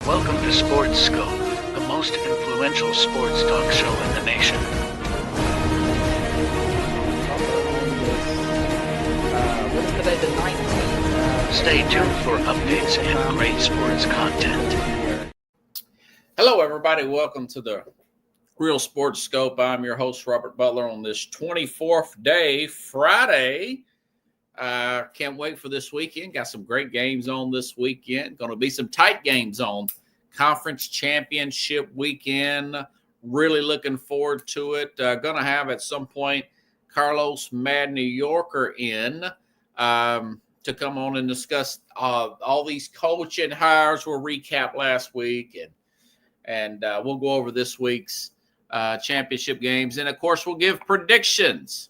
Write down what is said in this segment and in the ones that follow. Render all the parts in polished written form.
Welcome to Sports Scope, the most influential sports talk show in the nation. What is today, the 19th? Stay tuned for updates and great sports content. Hello, everybody. Welcome to the Real Sports Scope. I'm your host, Robert Butler, on this 24th day, Friday. Can't wait for this weekend. Got some great games on this weekend. Going to be some tight games on Conference Championship weekend. Really looking forward to it. Going to have at some point Carlos Mad New Yorker in to come on and discuss all these coaching hires. We'll recap last week and we'll go over this week's championship games. And, of course, we'll give predictions.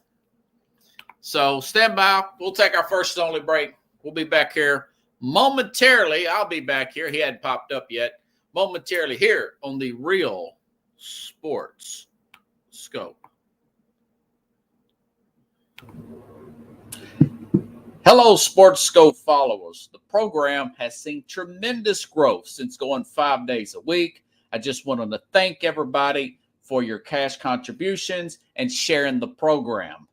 So stand by. We'll take our first and only break. We'll be back here momentarily. I'll be back here. He hadn't popped up yet. Momentarily here on the Real Sports Scope. Hello, Sports Scope followers. The program has seen tremendous growth since going 5 days a week. I just wanted to thank everybody for your cash contributions and sharing the program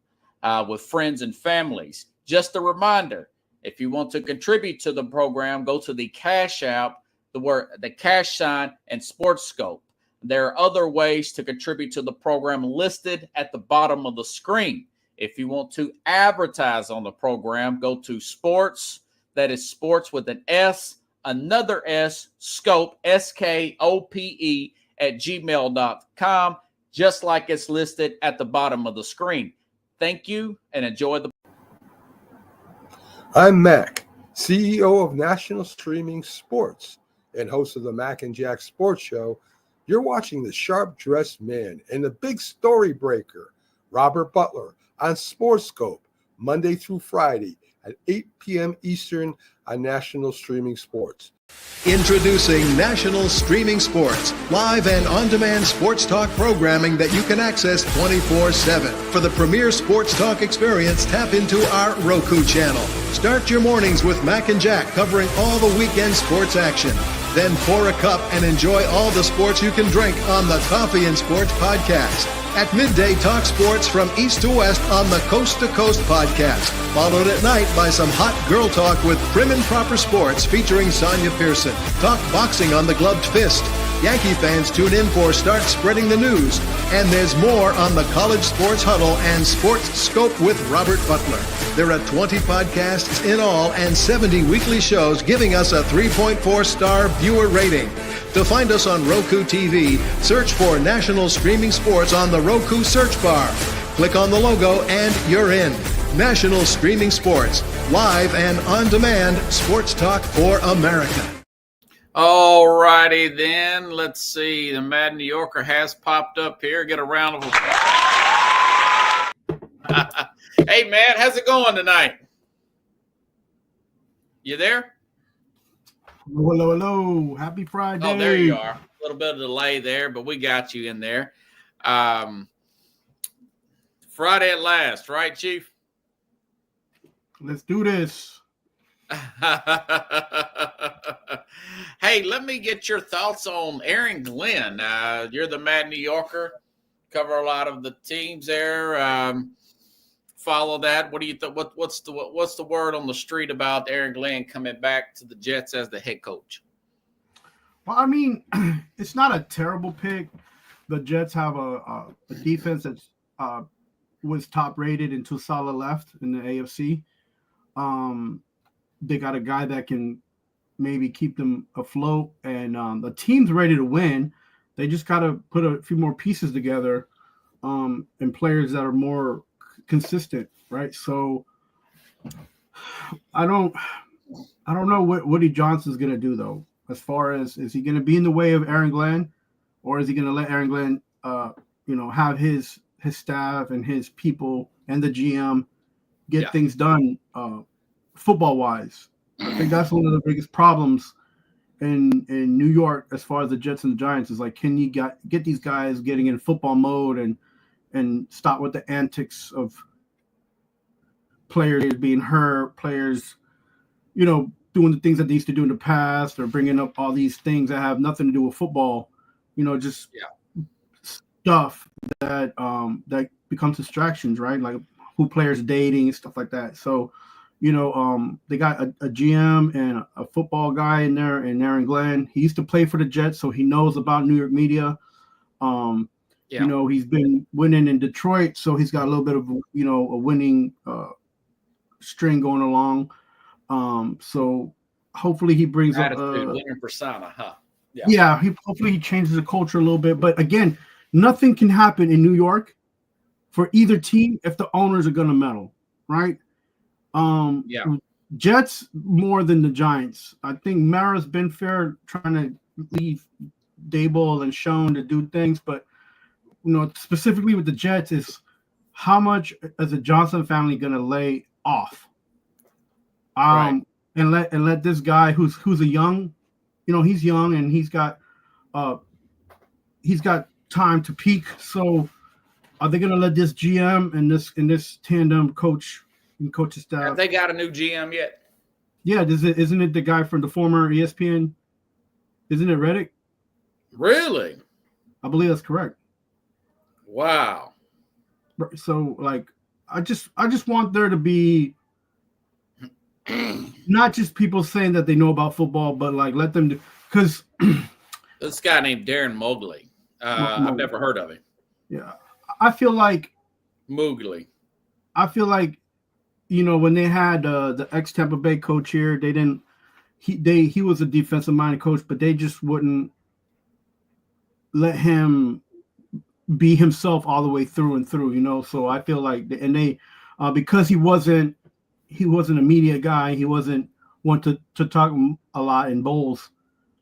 with friends and families. Just a reminder, if you want to contribute to the program, go to the Cash App, the cash sign, and Sports Scope. There are other ways to contribute to the program listed at the bottom of the screen. If you want to advertise on the program, go to sports, that is sports with an S, another S, scope, SKOPE, at gmail.com, just like it's listed at the bottom of the screen. Thank you and enjoy the. I'm Mac, CEO of National Streaming Sports and host of the Mac and Jack Sports Show. You're watching the Sharp Dressed Man and the Big Story Breaker, Robert Butler, on Sports Scope, Monday through Friday at 8 p.m. Eastern on National Streaming Sports. Introducing National Streaming Sports, live and on-demand sports talk programming that you can access 24/7. For the premier sports talk experience, tap into our Roku channel. Start your mornings with Mac and Jack covering all the weekend sports action. Then pour a cup and enjoy all the sports you can drink on the Coffee and Sports podcast. At midday, talk sports from east to west on the Coast to Coast podcast. Followed at night by some hot girl talk with Prim and Proper Sports featuring Sonia Pearson. Talk boxing on the Gloved Fist. Yankee fans tune in for Start Spreading the News. And there's more on the College Sports Huddle and Sports Scope with Robert Butler. There are 20 podcasts in all and 70 weekly shows giving us a 3.4-star viewer rating. To find us on Roku TV, search for National Streaming Sports on the Roku search bar. Click on the logo and you're in. National Streaming Sports, live and on-demand sports talk for America. All righty then. Let's see. The Mad New Yorker has popped up here. Get a round of applause. Hey, man, how's it going tonight? You there? Hello, hello. Happy Friday. Oh, there you are. A little bit of delay there, but we got you in there. Friday at last, right, Chief? Let's do this. Hey, let me get your thoughts on Aaron Glenn. You're the Mad New Yorker. Cover a lot of the teams there. Follow that. What do you think? What's the word on the street about Aaron Glenn coming back to the Jets as the head coach? Well, I mean, it's not a terrible pick. The Jets have a defense that's was top rated until Salah left in the AFC. They got a guy that can maybe keep them afloat, and the team's ready to win. They just got to put a few more pieces together, and players that are more consistent, right? So I don't know what Woody Johnson's going to do, though, as far as is he going to be in the way of Aaron Glenn, or is he going to let Aaron Glenn have his staff and his people and the GM get things done football wise. I think that's one of the biggest problems in New York as far as the Jets and the Giants is like, can you get these guys getting in football mode and stop with the antics of players being hurt, players, doing the things that they used to do in the past, or bringing up all these things that have nothing to do with football. Just stuff that that becomes distractions, right? Like who players dating and stuff like that. So, they got a GM and a football guy in there, and Aaron Glenn. He used to play for the Jets, so he knows about New York media. He's been winning in Detroit, so he's got a little bit of a winning string going along. So hopefully he brings up winning persona, huh? Yeah. Hopefully he changes the culture a little bit. But again, nothing can happen in New York for either team if the owners are going to meddle, right? Jets more than the Giants. I think Mara's been fair, trying to leave Dable and Schoen to do things, but specifically with the Jets is how much is the Johnson family going to lay off? And let this guy who's a young, he's young and he's got time to peak. So are they going to let this GM and this tandem coach and coaching staff? Have they got a new GM yet? Yeah, isn't it the guy from the former ESPN? Isn't it Reddick? Really? I believe that's correct. Wow. So I just want there to be not just people saying that they know about football, but let them do, because this guy named Darren Mowgli. I've never heard of him. Yeah, I feel like Mowgli. I feel like when they had the ex Tampa Bay coach here, they didn't. He was a defensive minded coach, but they just wouldn't let him be himself all the way through and through. So I feel like, and they because he wasn't a media guy, he wasn't one to talk a lot in bowls.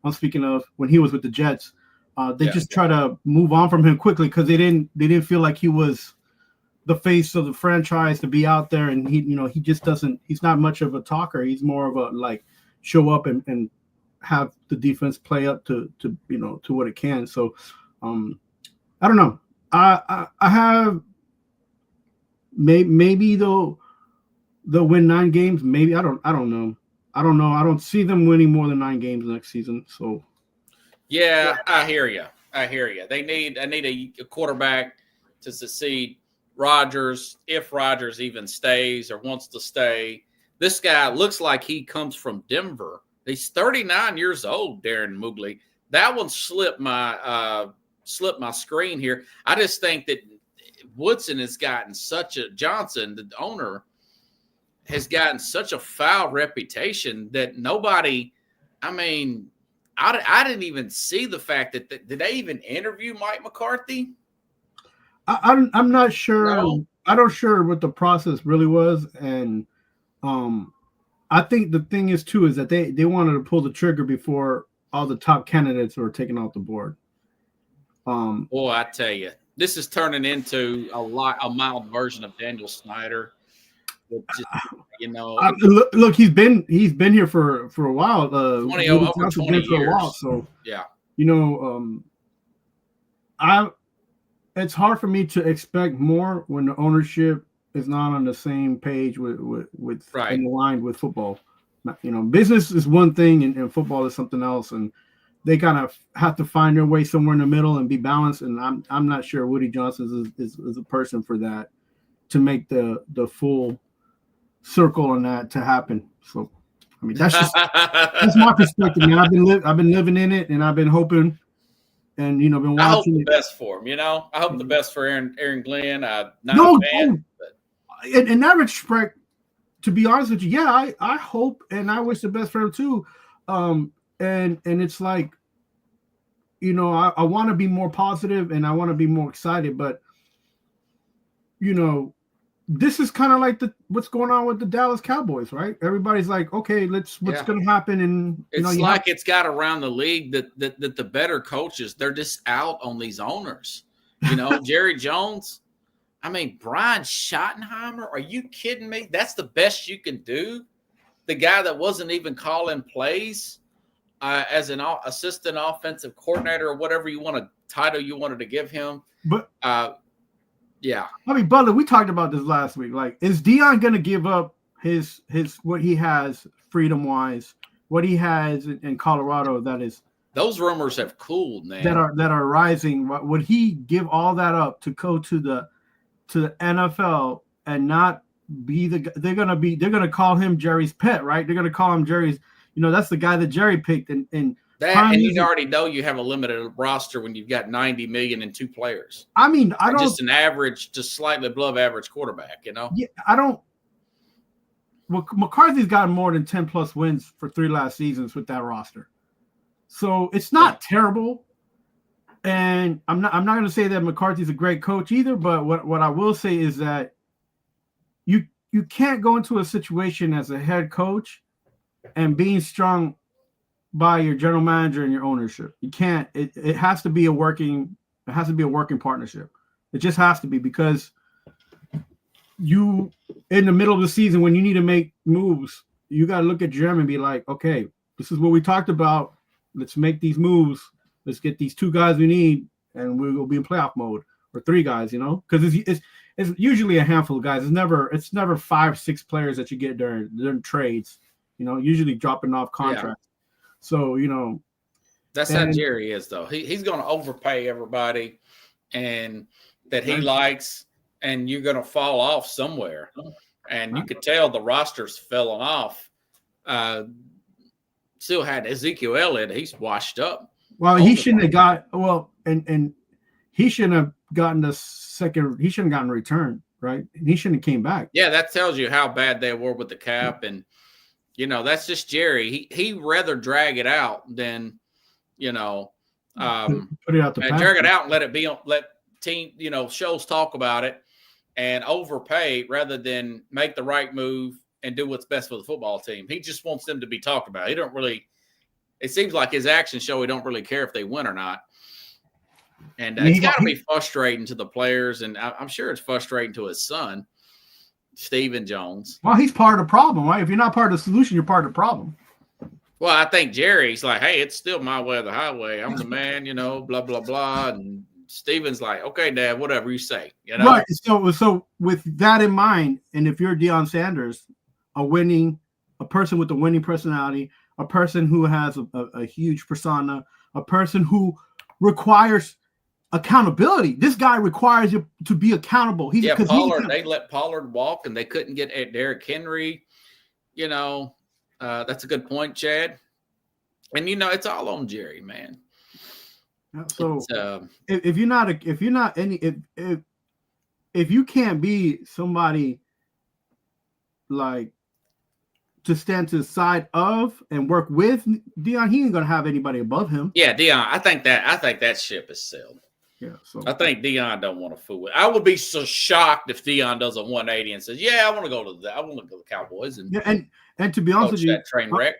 I'm speaking of when he was with the Jets. They just try to move on from him quickly because they didn't feel like he was the face of the franchise to be out there, and he just doesn't. He's not much of a talker. He's more of a show up and have the defense play up to what it can. So I don't know. I have maybe they'll win 9 games. Maybe I don't know. I don't see them winning more than 9 games next season. So yeah, I hear you. They need a quarterback to succeed. Rodgers, if Rodgers even stays or wants to stay, this guy looks like he comes from Denver. He's 39 years old, Darren Mowgli. That one slipped my screen here. I just think that Woodson has gotten Johnson, the owner, has gotten such a foul reputation that nobody. I mean, I didn't even see the fact that did they even interview Mike McCarthy? I'm not sure. No. I'm not sure what the process really was, and I think the thing is too is that they wanted to pull the trigger before all the top candidates were taken off the board. Boy, I tell you, this is turning into a mild version of Daniel Snyder. Just, look, he's been here for a while. 20 years. While, so yeah, it's hard for me to expect more when the ownership is not on the same page with right. and aligned with football. Business is one thing and football is something else, and they kind of have to find their way somewhere in the middle and be balanced. And I'm not sure Woody Johnson is a person for that, to make the full circle on that to happen. So, I mean, that's my perspective, man. I've been living in it, and I've been hoping. And been watching. I hope the best for him. I hope the best for Aaron Glenn. Not a fan, but in that respect, to be honest with you, yeah, I hope and I wish the best for him too. And it's like, I want to be more positive and I want to be more excited, but this is kind of like what's going on with the Dallas Cowboys, right? Everybody's like, okay, what's going to happen? And it's it's got around the league that the better coaches, they're just out on these owners. Jerry Jones. I mean, Brian Schottenheimer. Are you kidding me? That's the best you can do. The guy that wasn't even calling plays as an assistant offensive coordinator or whatever title you wanted to give him. But yeah. I mean, Butler, we talked about this last week. Like, is Deion going to give up his what he has freedom-wise what he has in Colorado those rumors have cooled, man. that are rising. Would he give all that up to go to the NFL and not be they're gonna call him Jerry's pet, right? They're gonna call him Jerry's, that's the guy that Jerry picked and you already know you have a limited roster when you've got 90 million and 2 players. I mean, just an average, just slightly above average quarterback, Yeah, Well, McCarthy's gotten more than 10 plus wins for 3 last seasons with that roster. So it's not terrible. And I'm not going to say that McCarthy's a great coach either, but what I will say is that you can't go into a situation as a head coach and being strung by your general manager and your ownership. You can't. It has to be a working partnership. It just has to be, because you, in the middle of the season when you need to make moves, you got to look at Jim and be like, okay, this is what we talked about. Let's make these moves. Let's get these 2 guys we need, and we will be in playoff mode, or 3 guys, because it's usually a handful of guys. It's never 5-6 players that you get during trades, usually dropping off contracts. Yeah. So, that's how Jerry is, though. He's going to overpay everybody and that he likes, and you're going to fall off somewhere. And you could tell the roster's falling off. Still had Ezekiel Elliott. He's washed up. Well, he shouldn't have got and he shouldn't have gotten the second. He shouldn't have gotten a return, right? He shouldn't have came back. Yeah, that tells you how bad they were with the cap, and that's just Jerry. He rather drag it out than put it out the and drag it out and let team shows talk about it and overpay rather than make the right move and do what's best for the football team. He just wants them to be talked about. He don't really. It seems like his actions show he don't really care if they win or not. And it's got to be frustrating to the players, and I'm sure it's frustrating to his son, Stephen Jones. Well, he's part of the problem, right? If you're not part of the solution, you're part of the problem. Well, I think Jerry's like, hey, it's still my way or the highway. I'm the man, blah, blah, blah. And Stephen's like, okay, Dad, whatever you say. Right. So with that in mind, and if you're Deion Sanders, a person with a winning personality, a person who has a huge persona, a person who requires accountability. This guy requires you to be accountable. Pollard. They let Pollard walk, and they couldn't get Derrick Henry. That's a good point, Chad. And it's all on Jerry, man. So if you can't be somebody like to stand to the side of and work with Deion, he ain't gonna have anybody above him. Yeah, Deion. I think that ship is sailed. Yeah, so I think Deion don't want to fool with. I would be so shocked if Deion does a 180 and says, "Yeah, I want to go to the Cowboys." And to be honest with you, that train wreck.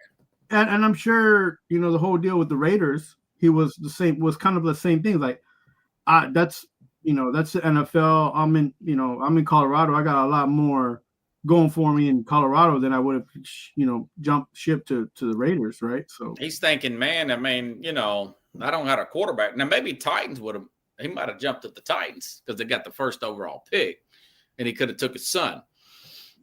And I'm sure the whole deal with the Raiders, he was kind of the same thing. Like, that's the NFL. I'm in Colorado. I got a lot more going for me in Colorado than I would have, jumped ship to the Raiders, right? So he's thinking, man, I mean, I don't have a quarterback. Now, maybe Titans he might have jumped at the Titans because they got the first overall pick, and he could have took his son.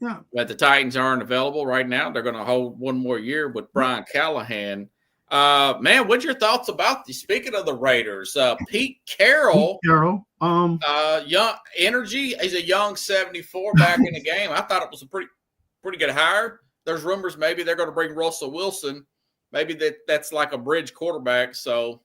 Yeah. But the Titans aren't available right now. They're going to hold one more year with Brian Callahan. Man, what's your thoughts about speaking of the Raiders? Pete Carroll. Young energy. He's a young 74 back in the game. I thought it was a pretty good hire. There's rumors maybe they're going to bring Russell Wilson. Maybe that's like a bridge quarterback. So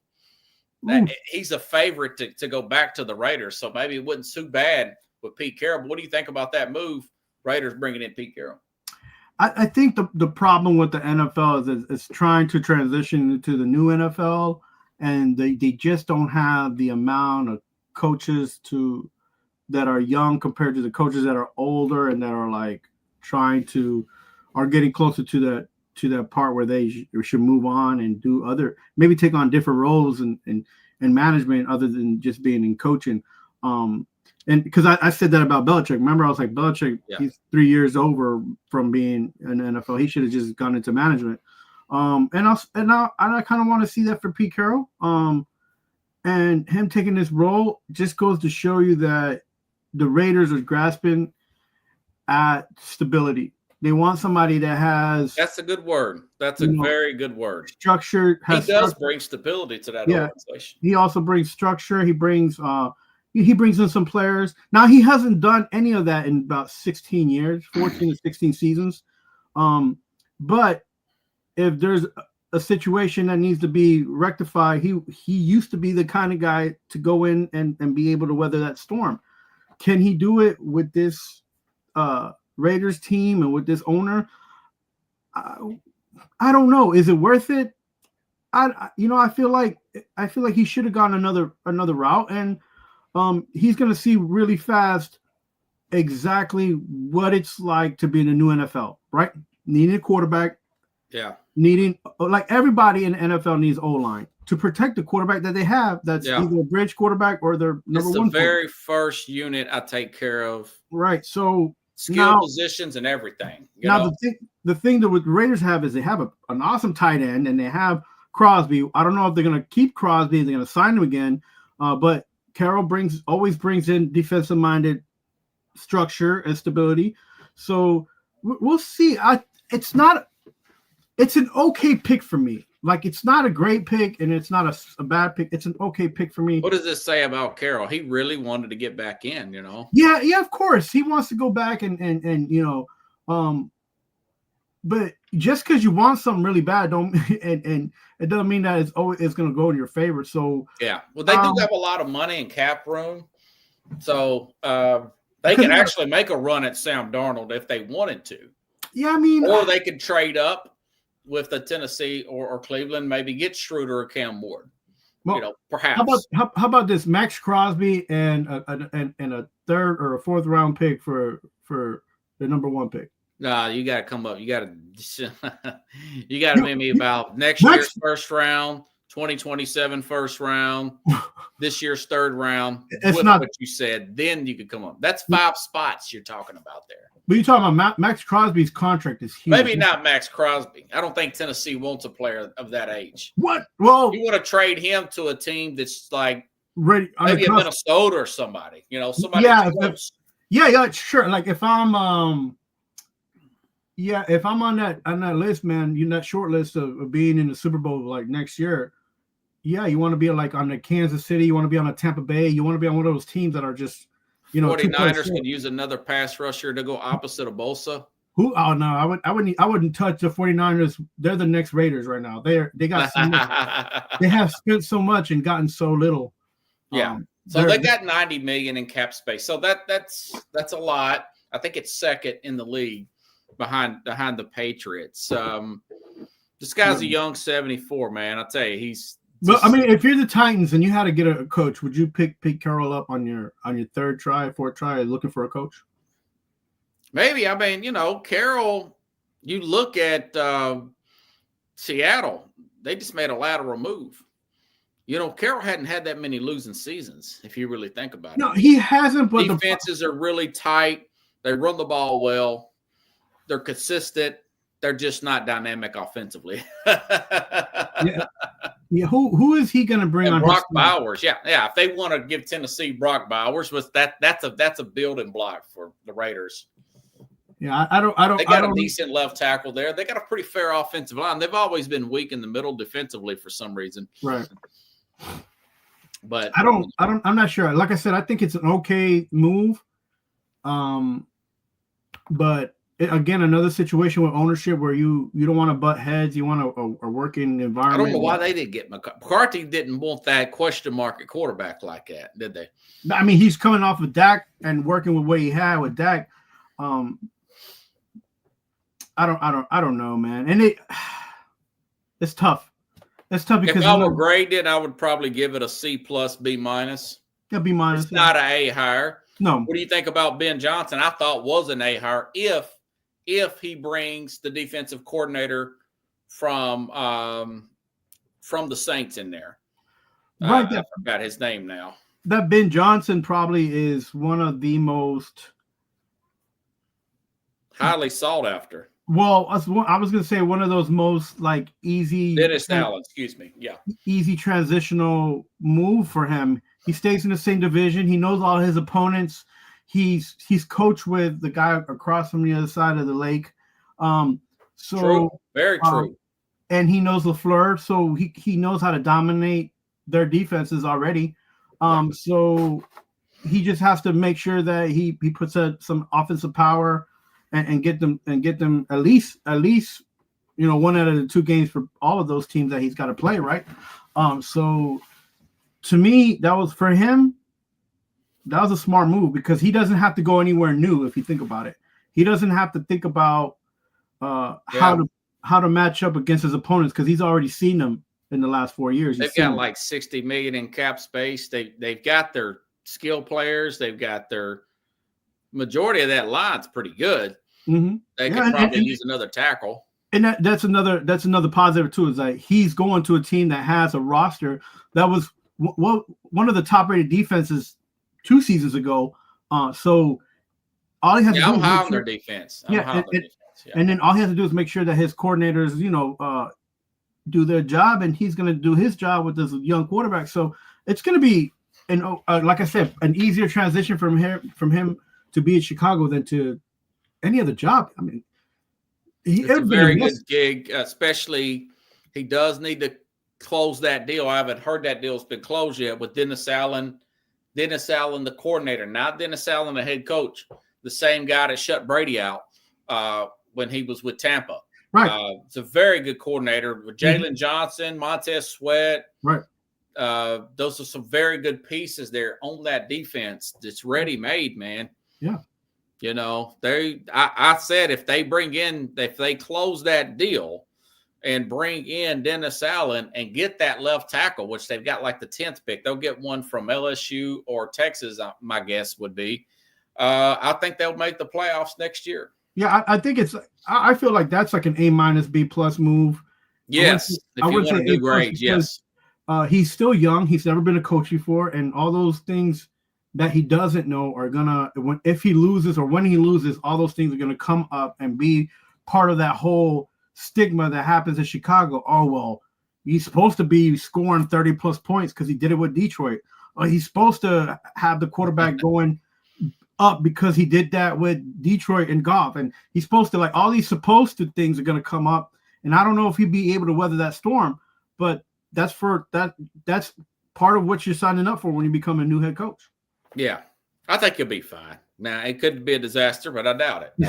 he's a favorite to go back to the Raiders. So maybe it wouldn't suit bad with Pete Carroll. But what do you think about that move? Raiders bringing in Pete Carroll. I think the problem with the NFL is trying to transition to the new NFL, and they just don't have the amount of coaches that are young compared to the coaches that are older and that are like are getting closer to that part where they should move on and maybe take on different roles in management other than just being in coaching. And because I said that about Belichick. Remember, I was like, Belichick, He's 3 years over from being in the NFL. He should have just gone into management. And I kind of want to see that for Pete Carroll. And him taking this role just goes to show you that the Raiders are grasping at stability. They want somebody that has That's a good word. That's a very good word. Structure. He does bring stability to that organization. He also brings structure. He brings in some players. Now he hasn't done any of that in about 16 years, 14 to 16 seasons. But if there's a situation that needs to be rectified, he used to be the kind of guy to go in and be able to weather that storm. Can he do it with this Raiders team and with this owner? I don't know. Is it worth it? I feel like he should have gone another route, and he's going to see really fast exactly what it's like to be in the new NFL, right? Needing a quarterback. Yeah. Needing, like, everybody in the NFL needs O-line to protect the quarterback that they have. That's either a bridge quarterback or their number one. It's the very first unit I take care of. Right. So skill positions and everything. The thing that the Raiders have is they have an awesome tight end, and they have Crosby. I don't know if they're going to keep Crosby. They're going to sign him again. But Carroll always brings in defensive-minded structure and stability. So we'll see. It's an okay pick for me. Like, it's not a great pick, and it's not a bad pick. It's an okay pick for me. What does this say about Carroll? He really wanted to get back in, Yeah, of course. He wants to go back and but just because you want something really bad and it doesn't mean that it's going to go in your favor. So yeah, well, they do have a lot of money and cap room, so they can actually make a run at Sam Darnold if they wanted to. Yeah, I mean, or they could trade up with the Tennessee or Cleveland, maybe get Schroeder or Cam Ward. Well, perhaps. How about this? Max Crosby and a third or a fourth round pick for the number one pick. Nah, you got to come up. You got to make me about next year's first round, 2027 first round, this year's third round. It's not what you said. Then you could come up. That's 5 spots you're talking about there. But you're talking about Max Crosby's contract is huge. Maybe not Max Crosby. I don't think Tennessee wants a player of that age. What? Well, you want to trade him to a team that's like ready, maybe a Minnesota or somebody. Somebody. Yeah, sure. Like if I'm if I'm on that list, man, you're that short list of being in the Super Bowl like next year. Yeah, you want to be like on the Kansas City. You want to be on a Tampa Bay. You want to be on one of those teams that are just. 49ers could use another pass rusher to go opposite of Bosa. Who? Oh no, I wouldn't touch the 49ers. They're the next Raiders right now. They got so much, they have spent so much and gotten so little. Yeah. So they got $90 million in cap space. So that's a lot. I think it's second in the league behind the Patriots. This guy's a young 74, man. I'll tell you, he's. But I mean, if you're the Titans and you had to get a coach, would you pick Carroll up on your third try, fourth try, looking for a coach? Maybe. I mean, Carroll. You look at Seattle; they just made a lateral move. Carroll hadn't had that many losing seasons, if you really think about it. No, he hasn't. But defenses are really tight. They run the ball well. They're consistent. They're just not dynamic offensively. Yeah, who is he going to bring on? Brock Bowers. Yeah. If they want to give Tennessee Brock Bowers, that's a building block for the Raiders. Yeah, I don't. They got a decent left tackle there. They got a pretty fair offensive line. They've always been weak in the middle defensively for some reason. Right. But I'm not sure. Like I said, I think it's an okay move. But again, another situation with ownership where you don't want to butt heads. You want a working environment. I don't know why they didn't get McCarthy. Didn't want that question mark at quarterback like that, did they? I mean, he's coming off of Dak and working with what he had with Dak. I don't know, man. And it's tough. It's tough because if I were graded, I would probably give it a C+, B-. Yeah, B-. It's not an A hire. No. What do you think about Ben Johnson? I thought was an A hire if he brings the defensive coordinator from the Saints in there. Right. I forgot his name now. That Ben Johnson probably is one of the most highly sought after. Well, I was going to say one of those most like easy. Dennis Allen, excuse me. Yeah. Easy transitional move for him. He stays in the same division. He knows all his opponents. He's coached with the guy across from the other side of the lake. So True. Very true. And he knows LaFleur, so he knows how to dominate their defenses already. So he just has to make sure that he puts some offensive power and get them at least one out of the 2 games for all of those teams that he's got to play, right? So to me, that was for him. That was a smart move because he doesn't have to go anywhere new. If you think about it, he doesn't have to think about how to match up against his opponents because he's already seen them in the last 4 years. They've got like $60 million in cap space. They've got their skill players. They've got their majority of that line's pretty good. Mm-hmm. They could probably use another tackle. And that's another positive too. Is that he's going to a team that has a roster that was one of the top-rated defenses 2 seasons ago. So all he has to do I'm is high on their defense. And then all he has to do is make sure that his coordinators, do their job, and he's going to do his job with this young quarterback. So it's going to be, like I said, an easier transition from him to be in Chicago than to any other job. I mean, it's a very good gig, especially he does need to close that deal. I haven't heard that deal's been closed yet with Dennis Allen, the coordinator, not Dennis Allen, the head coach, the same guy that shut Brady out when he was with Tampa. Right. It's a very good coordinator with Jalen Johnson, Montez Sweat. Right. Those are some very good pieces there on that defense that's ready-made, man. Yeah. I said if they close that deal and bring in Dennis Allen and get that left tackle, which they've got like the 10th pick, they'll get one from LSU or Texas, my guess would be. I think they'll make the playoffs next year. Yeah, I think I feel like that's like an A- B+ move. Yes, if you want to do grades, yes. He's still young. He's never been a coach before, and all those things that he doesn't know are gonna if he loses or when he loses, all those things are gonna come up and be part of that whole stigma that happens in Chicago. Oh well, he's supposed to be scoring 30+ points because he did it with Detroit. Or he's supposed to have the quarterback going up because he did that with Detroit and Goff, and he's supposed to, like, all these supposed to things are going to come up, and I don't know if he'd be able to weather that storm, but that's part of what you're signing up for when you become a new head coach. Yeah, I think he'll be fine. Now, it could be a disaster, but I doubt it. He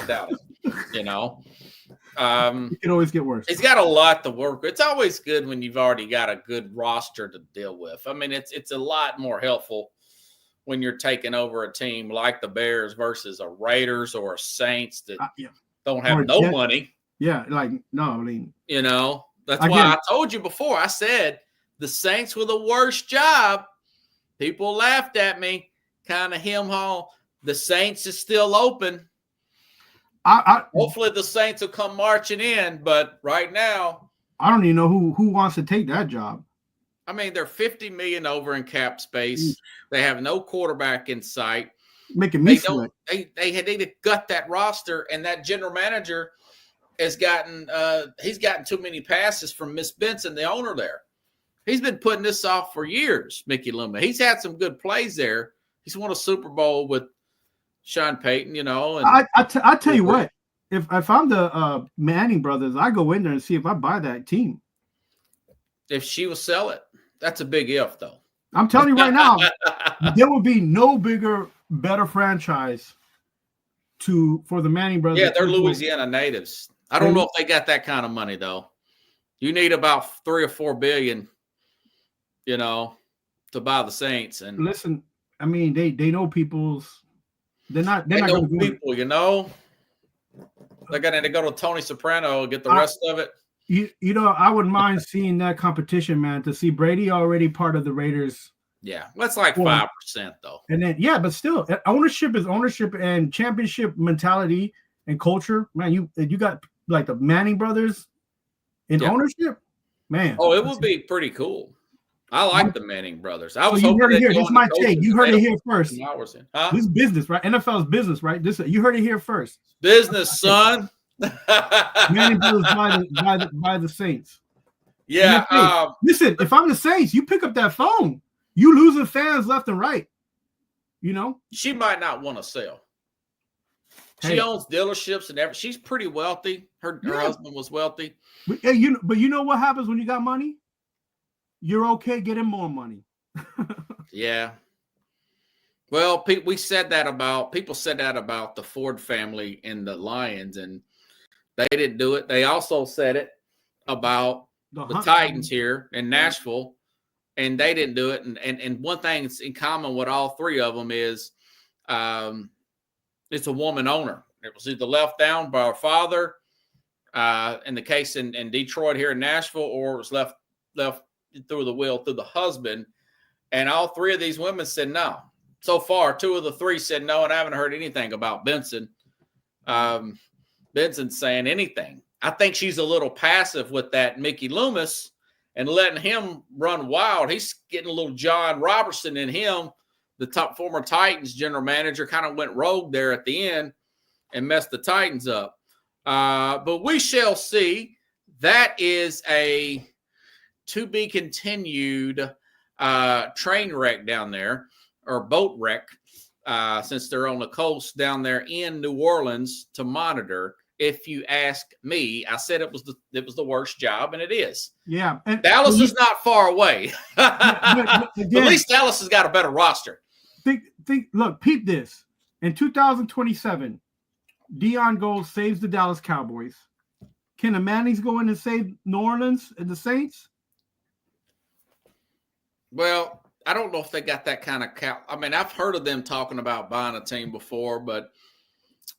can always get worse. He's got a lot to work with. It's always good when you've already got a good roster to deal with. I mean, it's a lot more helpful when you're taking over a team like the Bears versus a Raiders or a Saints that don't have no money. Yeah, like, no, I mean. That's why I told you before. I said the Saints were the worst job. People laughed at me, kind of hem-haw. The Saints is still open. Hopefully the Saints will come marching in, but right now. I don't even know who wants to take that job. I mean, they're $50 million over in cap space. They have no quarterback in sight. Making me sweat. They had to gut that roster, and that general manager has gotten he's gotten too many passes from Miss Benson, the owner there. He's been putting this off for years, Mickey Loomis. He's had some good plays there. He's won a Super Bowl with Sean Payton, And I tell you what, if I'm the Manning brothers, I go in there and see if I buy that team. If she will sell it. That's a big if, though. I'm telling you right now, there will be no better franchise for the Manning brothers. Yeah, they're Louisiana natives. I don't know if they got that kind of money, though. You need about $3 or $4 billion, to buy the Saints. And listen, I mean, they know people's. They're not know people, They're gonna go to Tony Soprano and get the rest of it. I wouldn't mind seeing that competition, man, to see Brady already part of the Raiders. Yeah, that's like 5% though. And then, but still, ownership is ownership, and championship mentality and culture. Man, you got like the Manning brothers in ownership, man. Oh, it would be pretty cool. I like the Manning brothers. I was hoping it here. This is my take. You heard it here first. Huh? This is business, right? NFL's business, right? You heard it here first. Business, son. Manning brothers by the Saints. Yeah. Listen, if I'm the Saints, you pick up that phone. You losing fans left and right. She might not want to sell. She owns dealerships and everything. She's pretty wealthy. Her husband was wealthy. But you know what happens when you got money? You're okay getting more money. Yeah. Well, people said that about the Ford family in the Lions, and they didn't do it. They also said it about the Titans here in Nashville, and they didn't do it. And one thing that's in common with all three of them is it's a woman owner. It was either left down by her father, in the case in Detroit here in Nashville, or it was left through the will through the husband. And all three of these women said no. So far, two of the three said no, and I haven't heard anything about Benson. Benson's saying anything. I think she's a little passive with that Mickey Loomis and letting him run wild. He's getting a little John Robertson in him. The former Titans general manager kind of went rogue there at the end and messed the Titans up. But we shall see. That is a to be continued train wreck down there, or boat wreck, since they're on the coast down there in New Orleans to monitor. If you ask me, I said it was the worst job, and it is. Yeah, and Dallas is not far away. At least Dallas has got a better roster. Look, peep this. In 2027, Deion goes, saves the Dallas Cowboys. Can the Mannings go in and save New Orleans and the Saints? Well, I don't know if they got that kind of I mean, I've heard of them talking about buying a team before, but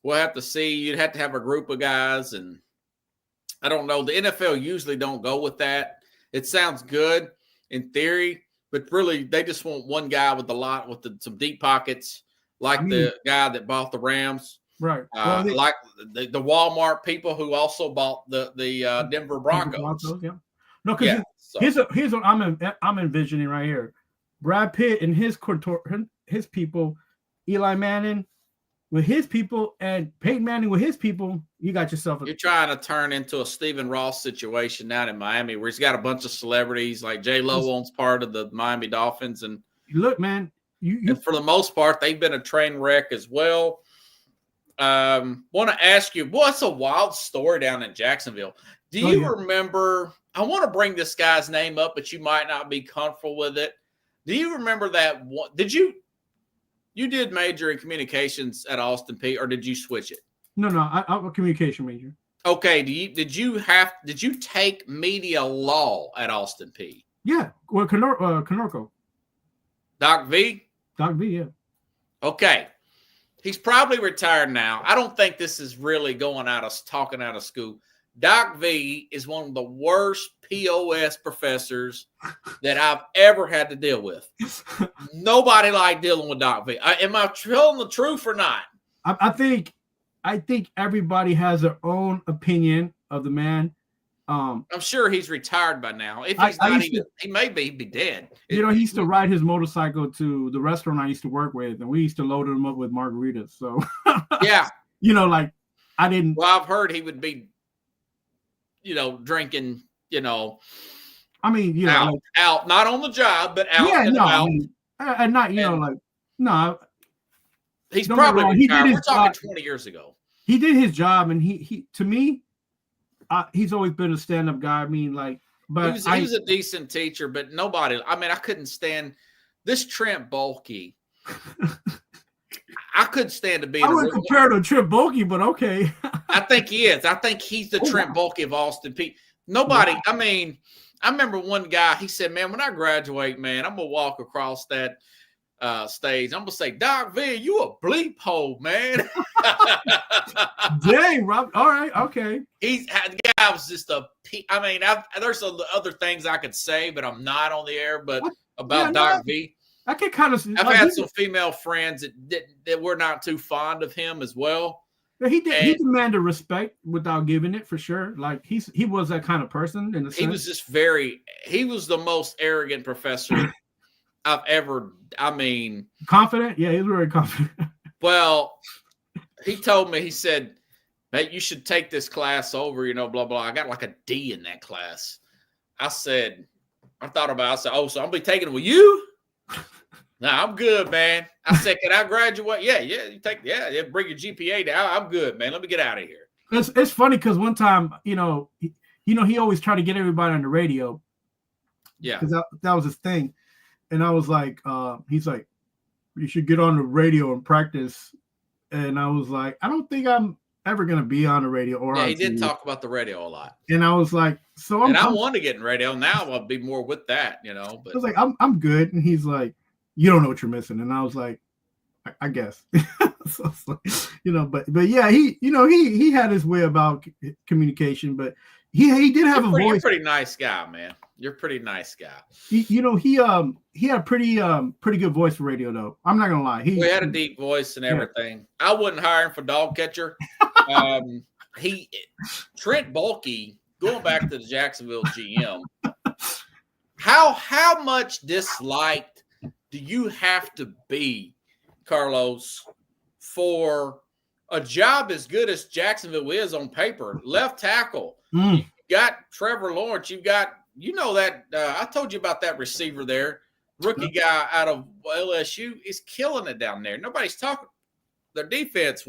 we'll have to see. You'd have to have a group of guys, and I don't know. The NFL usually don't go with that. It sounds good in theory, but really they just want one guy with some deep pockets, like the guy that bought the Rams. Right. Like the Walmart people who also bought the Denver Broncos. Yeah. No, because here's what I'm envisioning right here. Brad Pitt and his people, Eli Manning with his people, and Peyton Manning with his people. You got yourself. You're trying to turn into a Stephen Ross situation down in Miami, where he's got a bunch of celebrities like J-Lo owns part of the Miami Dolphins, and look, man, and for the most part, they've been a train wreck as well. Want to ask you, it's a wild story down in Jacksonville. Do you remember? I want to bring this guy's name up, but you might not be comfortable with it. Do you remember that one? You did major in communications at Austin Peay, or did you switch it? No, I'm a communication major. Okay. Did you take media law at Austin Peay? Yeah. Well, Canorco. Doc V? Doc V, yeah. Okay. He's probably retired now. I don't think this is really talking out of school. Doc V is one of the worst POS professors that I've ever had to deal with. Nobody liked dealing with Doc V. Am I telling the truth or not? I think everybody has their own opinion of the man. I'm sure he's retired by now. If he's not even, he may be dead. He used to ride his motorcycle to the restaurant I used to work with, and we used to load him up with margaritas. So yeah, I didn't. Well, I've heard he would be, drinking, I mean, out, not on the job, but out. Yeah, and no, about. I mean, and not, no. He's probably retired. We're talking 20 years ago. He did his job, and he to me, he's always been a stand-up guy. I mean, but he was a decent teacher, but nobody. I mean, I couldn't stand this Trent Baalke. I couldn't stand to be. I wouldn't compare to Trent Baalke, but okay. I think he is. I think he's the Trent Baalke of Austin Peay. Nobody. Wow. I mean, I remember one guy. He said, "Man, when I graduate, man, I'm gonna walk across that stage. I'm gonna say, Doc V, you a bleep hole, man." Dang, Rob. All right, okay. The guy was just I mean, there's other things I could say, but I'm not on the air. But about Doc V. I can kind of. I've had some female friends that were not too fond of him as well. He did. He demanded respect without giving it, for sure. Like he was that kind of person. In a sense. He was just he was the most arrogant professor I've ever. I mean, confident. Yeah, he was very confident. Well, he told me. He said, "Hey, you should take this class over." Blah blah. I got like a D in that class. I thought about it. I said, "Oh, so I'll be taking it with you?" No, I'm good, man. I said, can I graduate? Yeah, bring your GPA down. I'm good, man. Let me get out of here. It's funny because one time, he always tried to get everybody on the radio. Yeah. Because that was his thing. And I was like, he's like, you should get on the radio and practice. And I was like, I don't think I'm ever going to be on the radio or on he did TV. talk about the radio a lot. And I was like, I want to get in radio. Now I'll be more with that, But I was like, I'm good. And he's like, you don't know what you're missing. And I was like, I guess. So it's like, but yeah, he had his way about communication, but he did have a voice. You're a pretty nice guy, man. You're a pretty nice guy. He had a pretty good voice for radio, though. I'm not gonna lie. He had a deep voice and everything. Yeah. I wouldn't hire him for dog catcher. Trent Baalke, going back to the Jacksonville GM. How much disliked do you have to be, Carlos, for a job as good as Jacksonville is on paper? Left tackle. You got Trevor Lawrence. You got, that I told you about that receiver there, rookie guy out of LSU is killing it down there. Nobody's talking. Their defense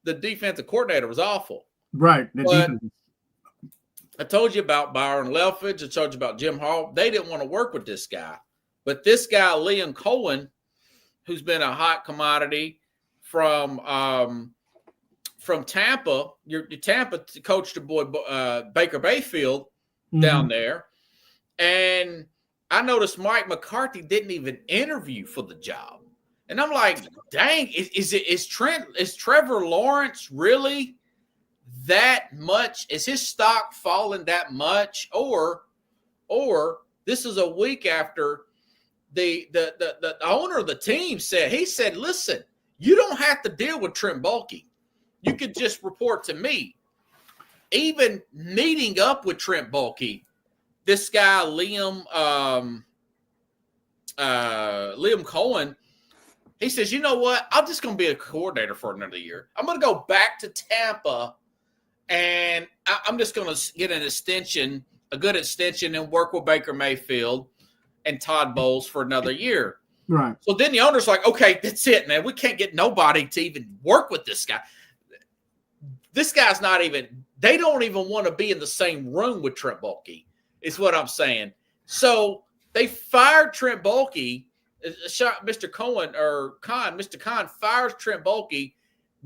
the defensive coordinator was awful. Right. I told you about Byron Leftwich. I told you about Jim Hall. They didn't want to work with this guy. But this guy, Liam Cohen, who's been a hot commodity from Tampa, your Tampa coached your boy Baker Mayfield down there. And I noticed Mike McCarthy didn't even interview for the job. And I'm like, dang, is Trevor Lawrence really that much? Is his stock falling that much? Or this is a week after the owner of the team said, listen, you don't have to deal with Trent Baalke. You could just report to me. Even meeting up with Trent Baalke, this guy, Liam Cohen, he says, you know what? I'm just going to be a coordinator for another year. I'm going to go back to Tampa, and I'm just going to get a good extension, and work with Baker Mayfield and Todd Bowles for another year. Right. So then the owner's like, okay, that's it, man. We can't get nobody to even work with this guy. This guy's not even – they don't even want to be in the same room with Trent Baalke is what I'm saying. So they fired Trent Baalke. Mr. Khan fires Trent Baalke.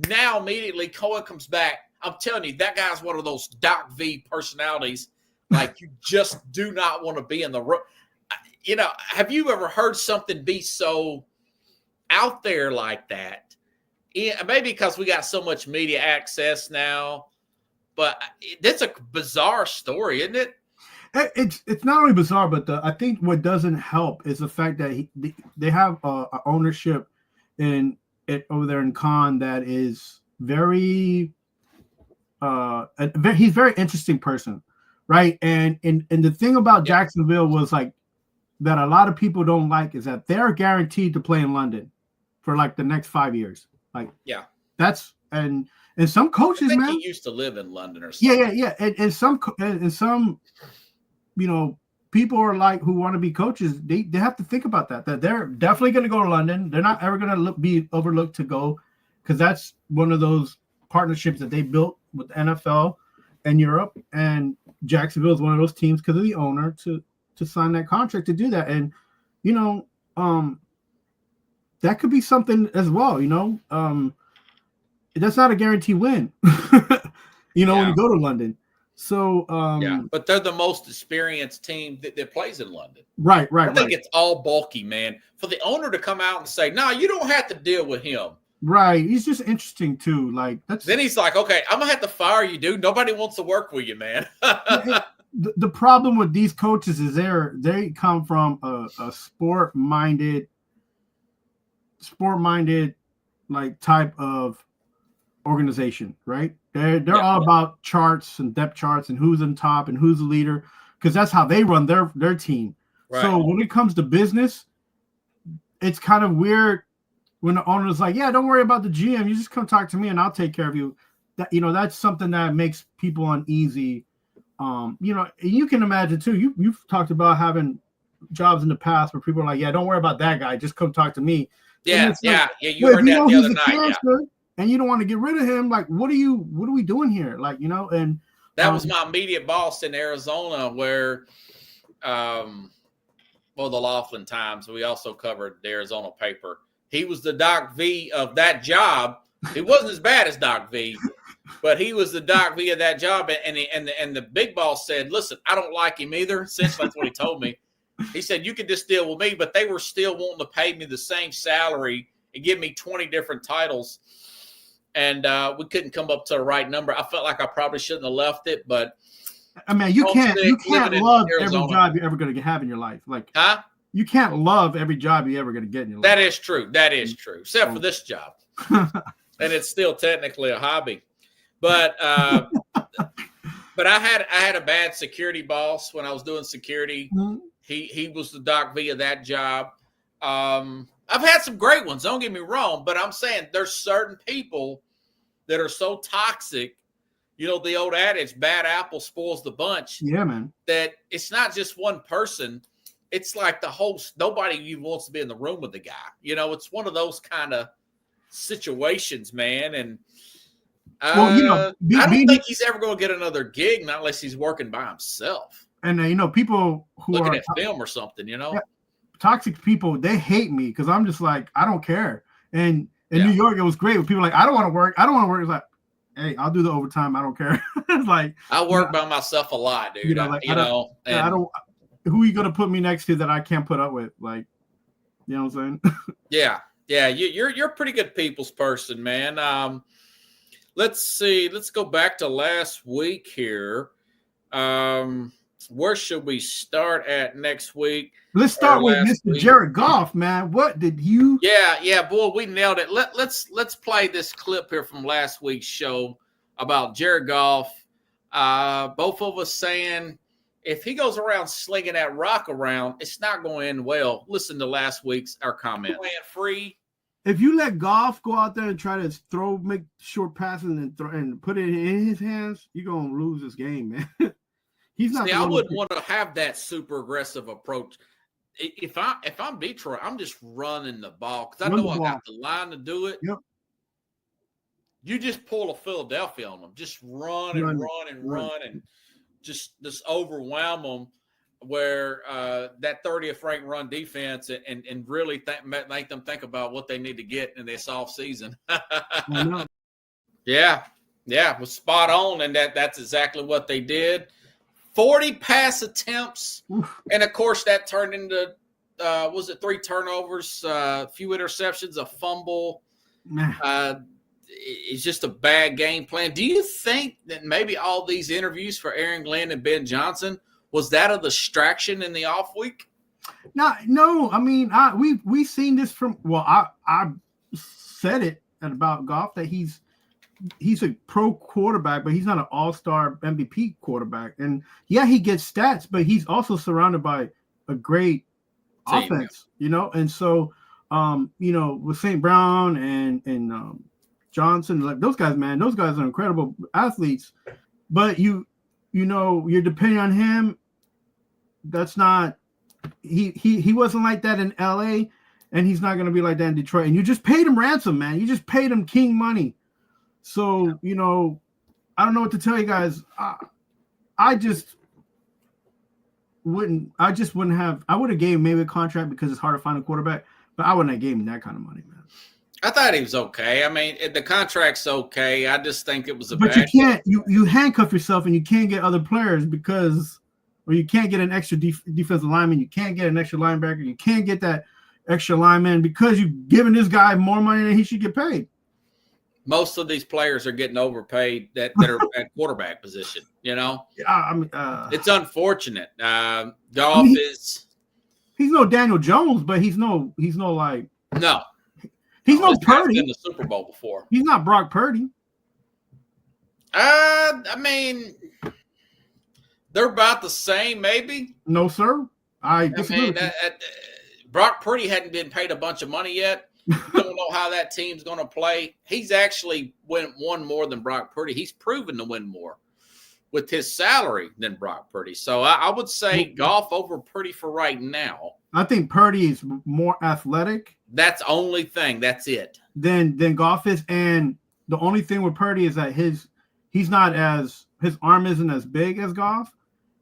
Now immediately Cohen comes back. I'm telling you, that guy's one of those Doc V personalities. Like, you just do not want to be in the room. Have you ever heard something be so out there like that? Yeah, maybe because we got so much media access now, but that's a bizarre story, isn't it? It's not only bizarre, but I think what doesn't help is the fact that they have a ownership over there in Khan that is very he's a very interesting person, right? And the thing about Jacksonville was like that a lot of people don't like is that they're guaranteed to play in London for like the next 5 years. Like, yeah, that's and some coaches, man, he used to live in London or something. Yeah. And some people are like who want to be coaches. They have to think about that they're definitely going to go to London. They're not ever going to be overlooked to go, because that's one of those partnerships that they built with the NFL and Europe. And Jacksonville is one of those teams because of the owner to sign that contract to do that. And that could be something as well. That's not a guaranteed win. When you go to London. So but they're the most experienced team that plays in London. Right. I think it's all Baalke, man. For the owner to come out and say, "No, you don't have to deal with him." Right. He's just interesting too. Like then he's like, "Okay, I'm gonna have to fire you, dude. Nobody wants to work with you, man." The problem with these coaches is they come from a sport-minded like type of organization, right? They're all about charts and depth charts and who's on top and who's the leader, because that's how they run their team. Right. So when it comes to business, it's kind of weird when the owner's like, "Yeah, don't worry about the GM. You just come talk to me and I'll take care of you." That that's something that makes people uneasy. You can imagine too. You've talked about having jobs in the past where people are like, yeah, don't worry about that guy. Just come talk to me. Yeah. You heard if you that know the he's other a night. cancer and you don't want to get rid of him, like, what are we doing here? Like, and that was my immediate boss in Arizona where, the Laughlin Times, we also covered the Arizona paper. He was the Doc V of that job. He wasn't as bad as Doc V, but he was the Doc V of that job. And the big boss said, listen, I don't like him either. Essentially, that's what he told me. He said, you can just deal with me, but they were still wanting to pay me the same salary and give me 20 different titles. And we couldn't come up to the right number. I felt like I probably shouldn't have left it, but I mean, you can't love every job you're ever going to have in your life. Like, you can't love every job you're ever going to get in your life. That is true. That is true. Except for this job. And it's still technically a hobby. But but I had a bad security boss when I was doing security. Mm-hmm. He was the Doc V of that job. I've had some great ones. Don't get me wrong, but I'm saying there's certain people that are so toxic. The old adage, bad apple spoils the bunch. Yeah, man. That it's not just one person. It's like nobody even wants to be in the room with the guy. It's one of those kind of situations, man. And I don't think he's ever going to get another gig, not unless he's working by himself. And people who looking are at film or something, Yeah, toxic people, they hate me because I'm just like, I don't care. And in New York, it was great. When people are like, I don't want to work. It's like, hey, I'll do the overtime. I don't care. It's like I work by myself a lot, dude. I don't. Who are you gonna put me next to that I can't put up with? Like, you know what I'm saying? Yeah. You're a pretty good people's person, man. Let's see. Let's go back to last week here. Where should we start at next week? Let's start with Mr. Jared Goff, man. What did you? Yeah, boy, we nailed it. Let's play this clip here from last week's show about Jared Goff. Both of us saying if he goes around slinging that rock around, it's not going to end well. Listen to last week's our comment. Free. If you let Goff go out there and try to make short passes and put it in his hands, you're gonna lose this game, man. He's not. I wouldn't want to have that super aggressive approach. If I'm Detroit, I'm just running the ball because I know I got the line to do it. Yep. You just pull a Philadelphia on them. Just run and just overwhelm them where that 30th ranked run defense and really make them think about what they need to get in this offseason. Yeah, was spot on, and that's exactly what they did. 40 pass attempts, and of course that turned into was it 3 turnovers, a few interceptions, a fumble. It's just a bad game plan. Do you think that maybe all these interviews for Aaron Glenn and Ben Johnson was that a distraction in the off week? No. I mean, we've seen this from. Well, I said it about Goff that he's a pro quarterback, but he's not an all-star MVP quarterback. And yeah, he gets stats, but he's also surrounded by a great offense, And so, with St. Brown and Johnson, like those guys, man, those guys are incredible athletes. But you're depending on him. That's not he wasn't like that in LA, and he's not going to be like that in Detroit. And you just paid him ransom, man. You just paid him king money. So, I don't know what to tell you guys. I would have gave him maybe a contract because it's hard to find a quarterback, but I wouldn't have gave him that kind of money, man. I thought he was okay. I mean, the contract's okay. I just think it was But you can't, you handcuff yourself and you can't get other players or you can't get an extra defensive lineman. You can't get an extra linebacker. You can't get that extra lineman because you've given this guy more money than he should get paid. Most of these players are getting overpaid that are at quarterback position, Yeah, I mean, it's unfortunate. Goff is. He's no Daniel Jones, but he's no like. No. He's no Purdy. In the Super Bowl before. He's not Brock Purdy. I mean, they're about the same, maybe. No, sir. I disagree. Brock Purdy hadn't been paid a bunch of money yet. Don't know how that team's going to play. He's actually won more than Brock Purdy. He's proven to win more. with his salary than Brock Purdy. So I would say Goff over Purdy for right now. I think Purdy is more athletic. That's the only thing. That's it. Than Goff is, and the only thing with Purdy is that his arm isn't as big as Goff.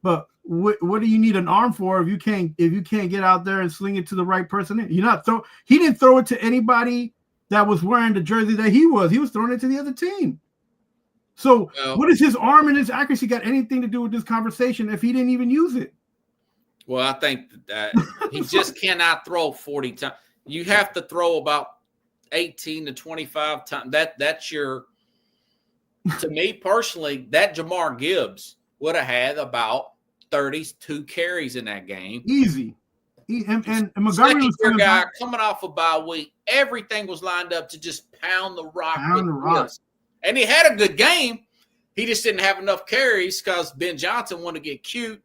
But what do you need an arm for if you can't get out there and sling it to the right person? He didn't throw it to anybody that was wearing the jersey that he was. He was throwing it to the other team. So what does his arm and his accuracy got anything to do with this conversation if he didn't even use it? Well, I think that he just cannot throw 40 times. You have to throw about 18 to 25 times. That's your, to me personally, that Jahmyr Gibbs would have had about 32 carries in that game. Easy. And Montgomery was coming off a bye week. Everything was lined up to just pound the rock. And he had a good game. He just didn't have enough carries because Ben Johnson wanted to get cute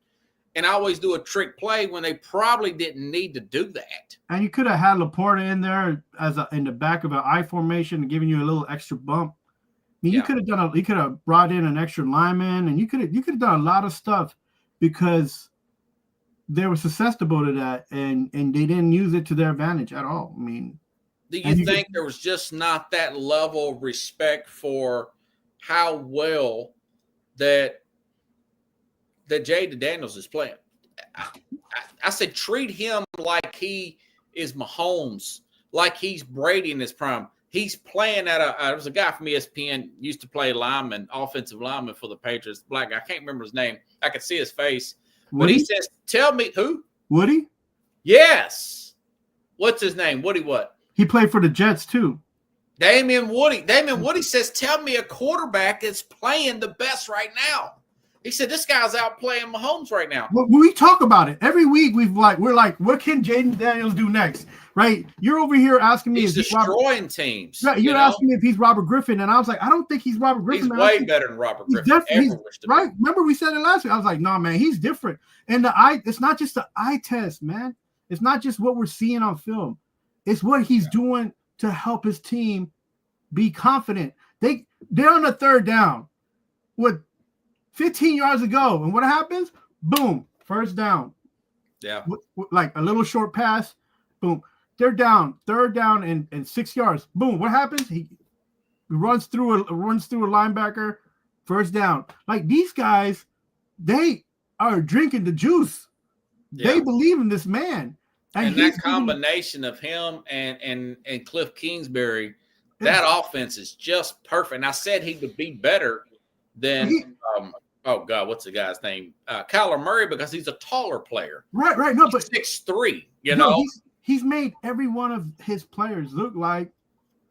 and always do a trick play when they probably didn't need to do that. And you could have had Laporta in there in the back of an I formation, giving you a little extra bump. I mean, you could have brought in an extra lineman, and you could have done a lot of stuff because they were susceptible to that, and they didn't use it to their advantage at all. I mean, do you think there was just not that level of respect for how well that Jaden Daniels is playing? I said treat him like he is Mahomes, like he's Brady in his prime. He's playing at there was a guy from ESPN used to play offensive lineman for the Patriots, black guy. I can't remember his name. I could see his face. Woody? But he says, tell me who? Woody? Yes. What's his name? Woody what? He played for the Jets too. Damien Woody says, tell me a quarterback that's playing the best right now. He said, this guy's out playing Mahomes right now. Well, we talk about it every week. We're like, what can Jaden Daniels do next? Right? You're over here asking me he's destroying teams. Right? You're asking me if he's Robert Griffin, and I was like, I don't think he's Robert Griffin. He's way better than Robert Griffin. Right? Remember we said it last week. I was like, no, man, he's different. And it's not just the eye test, man. It's not just what we're seeing on film. It's what he's doing to help his team be confident. They're on the third down with 15 yards to go, and what happens? Boom, first down. Yeah, like a little short pass. Boom, they're down, third down and 6 yards. Boom, what happens? He runs through a linebacker. First down. Like these guys, they are drinking the juice. Yeah. They believe in this man. And that combination of him and Cliff Kingsbury, that offense is just perfect. And I said he would be better than what's the guy's name? Kyler Murray, because he's a taller player. Right. No, but 6'3", you know. He's made every one of his players look like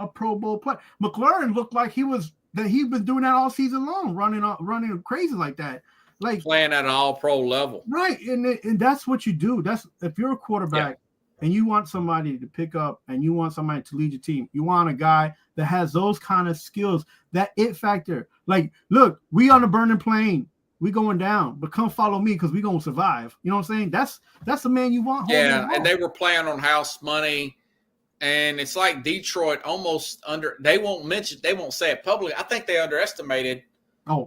a Pro Bowl player. McLaurin looked like he'd been doing that all season long, running crazy like that. Like playing at an all-pro level. Right. And that's what you do. That's if you're a quarterback and you want somebody to pick up and you want somebody to lead your team, you want a guy that has those kind of skills, that it factor. Like, look, we on a burning plane. We going down, but come follow me because we gonna survive. You know what I'm saying? That's the man you want. Yeah, and they were playing on house money, and it's like Detroit almost they won't say it publicly. I think they underestimated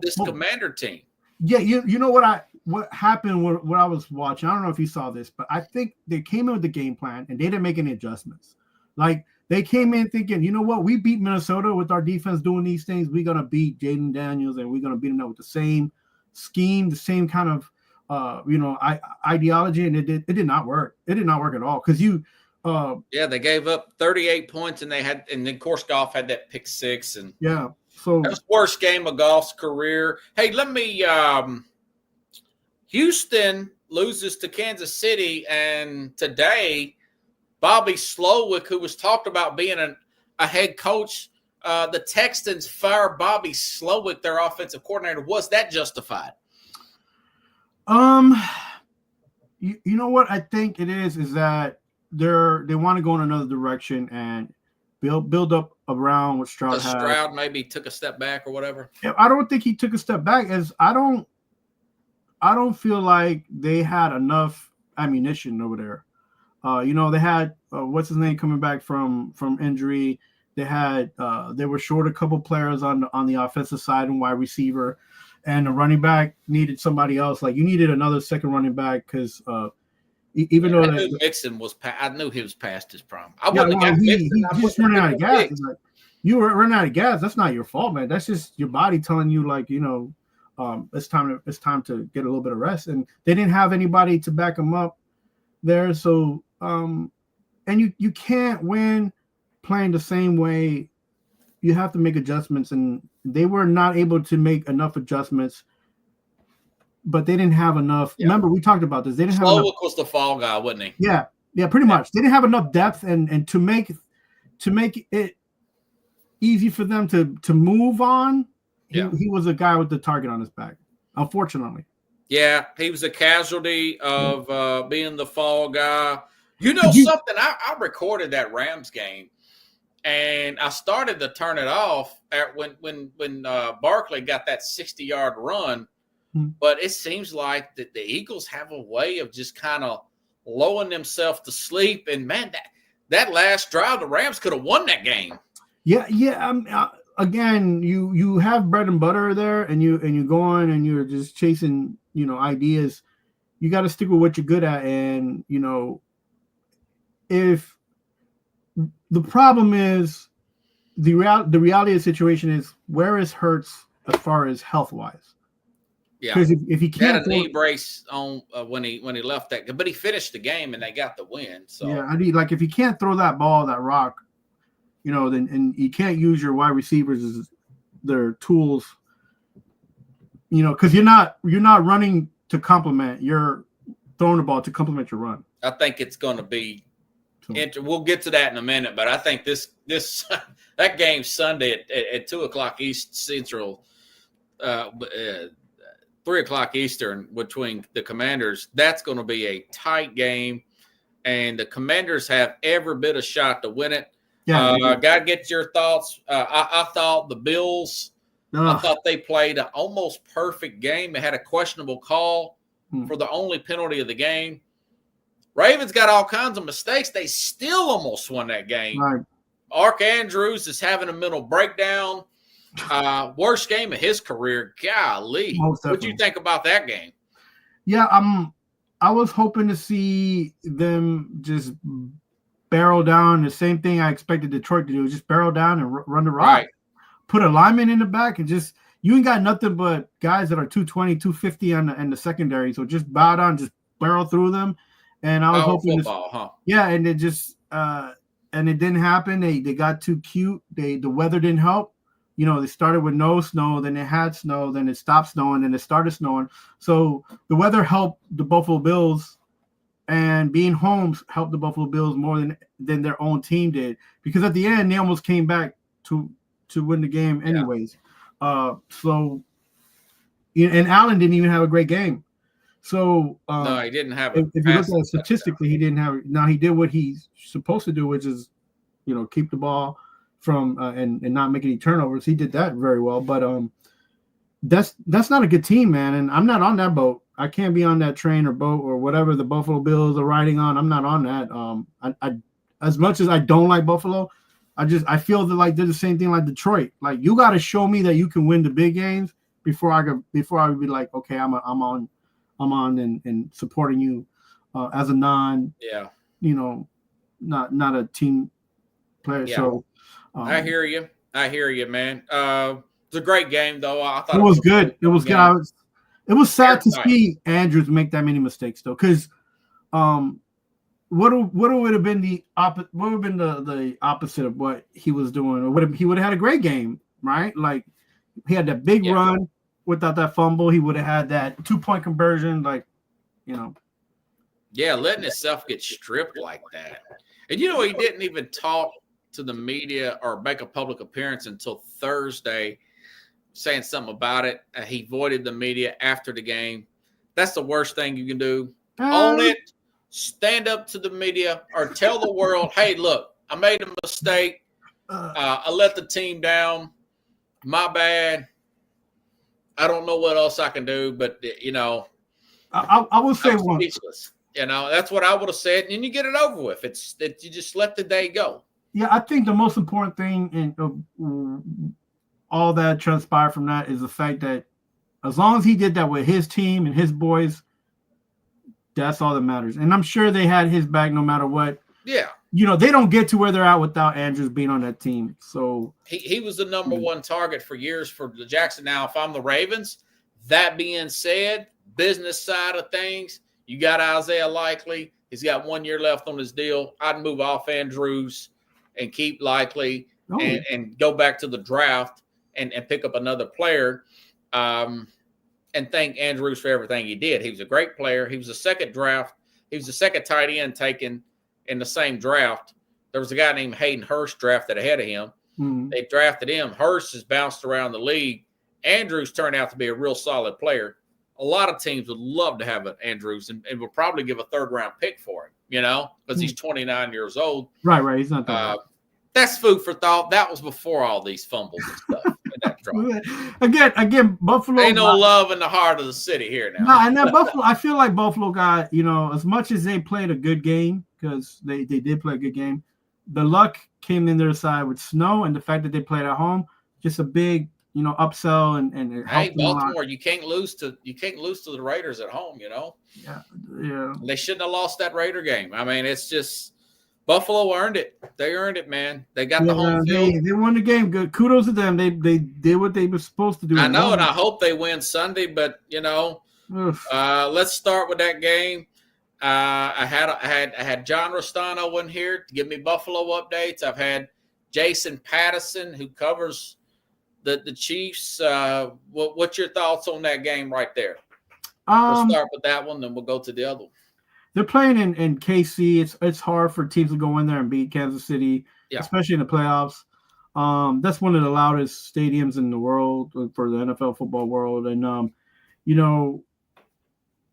this Commander team. Yeah, you know what happened when I was watching. I don't know if you saw this, but I think they came in with the game plan and they didn't make any adjustments. Like they came in thinking, you know what, we beat Minnesota with our defense doing these things. We're gonna beat Jaden Daniels and we're gonna beat them with the same scheme, the same kind of ideology, and it did not work. It did not work at all because they gave up 38 points and then of course Goff had that pick six and so that was the worst game of Goff's career. Hey, let me Houston loses to Kansas City, and today Bobby Slowick, who was talked about being a head coach, the Texans fire Bobby Slowick, their offensive coordinator. Was that justified? You know what I think it is that they want to go in another direction and build up around what Stroud had. Stroud maybe took a step back or whatever. I don't think he took a step back, as I don't feel like they had enough ammunition over there. They had what's his name coming back from injury. They were short a couple players on the offensive side and wide receiver. and the running back needed somebody else. Like you needed another second running back because even though I knew Mixon was, I knew he was past his prime. I yeah, wouldn't well, have got he's Mixon. just running out of gas. It's like, you were running out of gas. That's not your fault, man. That's just your body telling you, like, it's time to get a little bit of rest. And they didn't have anybody to back them up there. So, and you can't win playing the same way. You have to make adjustments, and they were not able to make enough adjustments. But they didn't have enough. Yeah. Remember, we talked about this. They didn't have enough. Slowick was the fall guy, wasn't he? Yeah, pretty much. They didn't have enough depth, and to make it easy for them to move on. He was a guy with the target on his back, unfortunately. Yeah, he was a casualty of being the fall guy. Something? I recorded that Rams game, and I started to turn it off when Barkley got that 60-yard run. But it seems like that the Eagles have a way of just kind of lulling themselves to sleep. And, man, that last drive, the Rams could have won that game. Yeah. Again, you have bread and butter there, and you go on and you're just chasing, ideas. You got to stick with what you're good at. And, if the problem is the reality of the situation is, where is Hurts as far as health-wise? Yeah, because if he can't, had a knee brace on when he left that, but he finished the game and they got the win. So yeah, if he can't throw that ball, that rock, then and you can't use your wide receivers as their tools, because you're not running to complement. You're throwing the ball to complement your run. I think it's going to be. We'll get to that in a minute, but I think this that game Sunday at 2:00 East Central. 3:00 Eastern between the Commanders, that's going to be a tight game, and the Commanders have every bit of shot to win it. Yeah, got to get your thoughts. I thought the Bills, I thought they played an almost perfect game. They had a questionable call for the only penalty of the game. Ravens got all kinds of mistakes. They still almost won that game. Right. Mark Andrews is having a mental breakdown. Worst game of his career. Golly. What do you think about that game? Yeah, I was hoping to see them just barrel down. The same thing I expected Detroit to do, just barrel down and run the rock. Right. Put a lineman in the back and just – you ain't got nothing but guys that are 220, 250 in the secondary. So just bow down, just barrel through them. And I was hoping football, yeah, and it just and it didn't happen. They got too cute. The weather didn't help. They started with no snow, then it had snow, then it stopped snowing, then it started snowing. So the weather helped the Buffalo Bills, and being home helped the Buffalo Bills more than their own team did, because at the end they almost came back to win the game anyways. Yeah. And Allen didn't even have a great game. So no, he didn't have. If you look at it statistically, he didn't have. Now he did what he's supposed to do, which is, keep the ball from and not make any turnovers. He did that very well, but that's not a good team, man. And I'm not on that boat. I can't be on that train or boat or whatever the Buffalo Bills are riding on. I'm not on that. I as much as I don't like Buffalo, I feel that like they're the same thing like Detroit. Like, you got to show me that you can win the big games before I would be like, okay, I'm on and supporting you as a non, not a team player. Yeah. So I hear you, man. It's a great game though. I thought it was good. It was good. It was sad to see Andrews make that many mistakes though, because what would have been the opposite? What would have been the opposite of what he was doing? Or he would have had a great game, right? Like, he had that big run without that fumble. He would have had that 2-point conversion, Yeah, letting himself get stripped like that. And he didn't even talk to the media or make a public appearance until Thursday, saying something about it. He voided the media after the game. That's the worst thing you can do. Own it. Stand up to the media or tell the world, hey, look, I made a mistake. I let the team down. My bad. I don't know what else I can do, but, I will say one. Speechless. That's what I would have said, and you get it over with. It's that you just let the day go. Yeah, I think the most important thing in all that transpired from that is the fact that As long as he did that with his team and his boys, that's all that matters. And I'm sure they had his back no matter what. Yeah. They don't get to where they're at without Andrews being on that team. So he was the number one target for years for the Jackson. Now, if I'm the Ravens, that being said, business side of things, you got Isaiah Likely. He's got 1 year left on his deal. I'd move off Andrews and keep Likely and go back to the draft and pick up another player and thank Andrews for everything he did. He was a great player. He was the second tight end taken in the same draft. There was a guy named Hayden Hurst drafted ahead of him. Mm-hmm. They drafted him. Hurst has bounced around the league. Andrews turned out to be a real solid player. A lot of teams would love to have an Andrews and would probably give a third-round pick for him, because he's 29 years old. Right. He's not that That's food for thought. That was before all these fumbles and stuff in that draft. Again, Buffalo. Ain't no love in the heart of the city here now. No, and that Buffalo, I feel like Buffalo got, as much as they played a good game, because they did play a good game, the luck came in their side with snow and the fact that they played at home, just a big, upsell and it hey, helped them Baltimore, you can't lose to the Raiders at home, Yeah. They shouldn't have lost that Raider game. I mean, it's just Buffalo earned it. They earned it, man. They got the home field. They won the game. Good. Kudos to them. They did what they were supposed to do. I know, and I hope they win Sunday, but let's start with that game. I had John Rostano in here to give me Buffalo updates. I've had Jason Pattison, who covers the Chiefs. What's your thoughts on that game right there? We'll start with that one, then we'll go to the other one. They're playing in KC. It's hard for teams to go in there and beat Kansas City, especially in the playoffs. That's one of the loudest stadiums in the world for the NFL football world. And,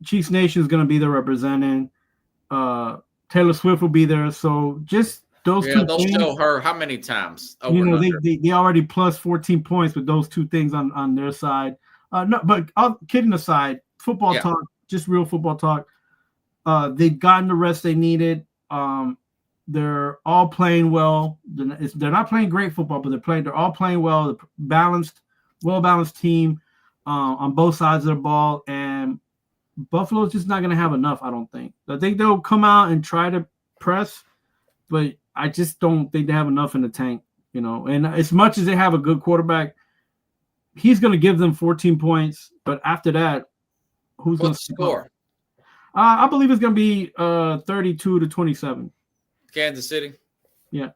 Chiefs Nation is going to be there representing. Taylor Swift will be there. So just those two they'll things, show her how many times. They already plus 14 points with those two things on their side. No, but kidding aside, football talk, just real football talk. They've gotten the rest they needed. They're all playing well. They're not playing great football, but they're all playing well. Well-balanced team on both sides of the ball. And Buffalo's just not going to have enough, I don't think. I think they'll come out and try to press, but I just don't think they have enough in the tank, And as much as they have a good quarterback, he's going to give them 14 points. But after that, who's going to score? I believe it's going to be 32-27. Kansas City? Yeah.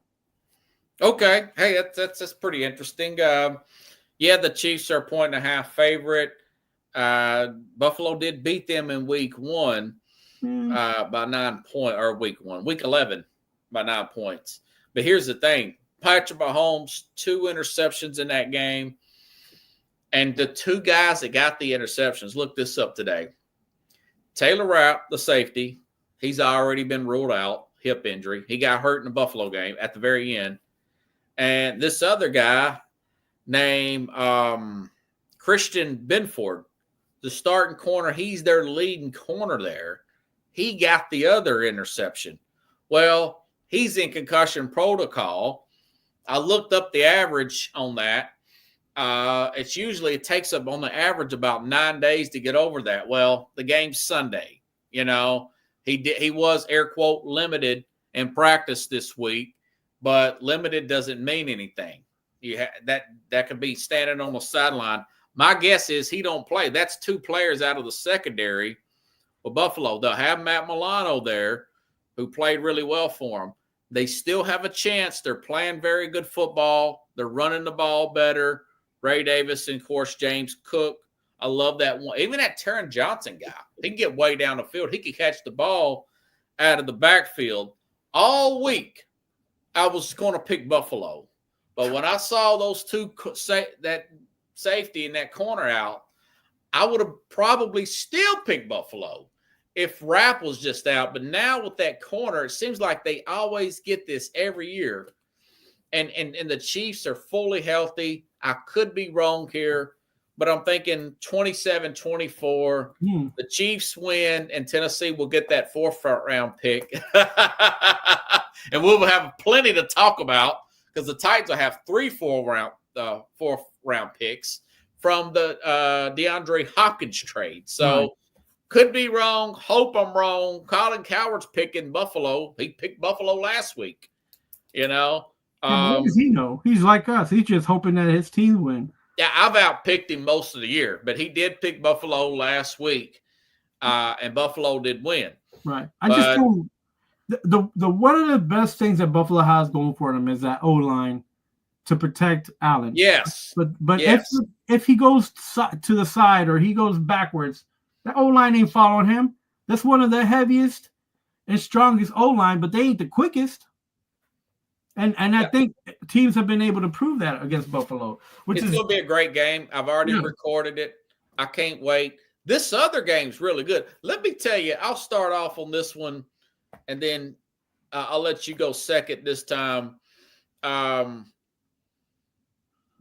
Okay. Hey, that's pretty interesting. The Chiefs are a 1.5 favorite. Buffalo did beat them in week 1 by 9 points, or week 11 by 9 points. But here's the thing. Patrick Mahomes, 2 interceptions in that game. And the 2 guys that got the interceptions, look this up today. Taylor Rapp, the safety, he's already been ruled out, hip injury. He got hurt in the Buffalo game at the very end. And this other guy named Christian Benford, the starting corner, he's their leading corner there. He got the other interception. Well, he's in concussion protocol. I looked up the average on that. It takes up on the average about 9 days to get over that. Well, the game's Sunday. He was air quote limited in practice this week, but limited doesn't mean anything. That could be standing on the sideline. My guess is he don't play. That's 2 players out of the secondary with Buffalo. They'll have Matt Milano there, who played really well for them. They still have a chance. They're playing very good football. They're running the ball better. Ray Davis and, of course, James Cook. I love that one. Even that Taron Johnson guy. He can get way down the field. He can catch the ball out of the backfield. All week, I was going to pick Buffalo. But when I saw those 2, that safety and that corner out, I would have probably still picked Buffalo if Rapp was just out. But now with that corner, it seems like they always get this every year. And the Chiefs are fully healthy. I could be wrong here, but I'm thinking 27-24. The Chiefs win, and Tennessee will get that 4th-round pick. And we'll have plenty to talk about because the Titans will have 3 4th-round picks. from the DeAndre Hopkins trade. So Right. could be wrong. Hope I'm wrong. Colin Coward's picking Buffalo. He picked Buffalo last week. You know. Yeah, what does he know? He's like us. He's just hoping that his team win. Yeah, I've outpicked him most of the year, but he did pick Buffalo last week, and Buffalo did win. Right. I just don't. The one of the best things that Buffalo has going for them is that O-line to protect Allen. Yes. But Yes. if he goes to the side or he goes backwards, the O-line ain't following him. That's one of the heaviest and strongest O-line, but they ain't the quickest. And I think teams have been able to prove that against Buffalo, which It's is going to be a great game. I've already recorded it. I can't wait. This other game's really good. Let me tell you, I'll start off on this one, and then I'll let you go second this time.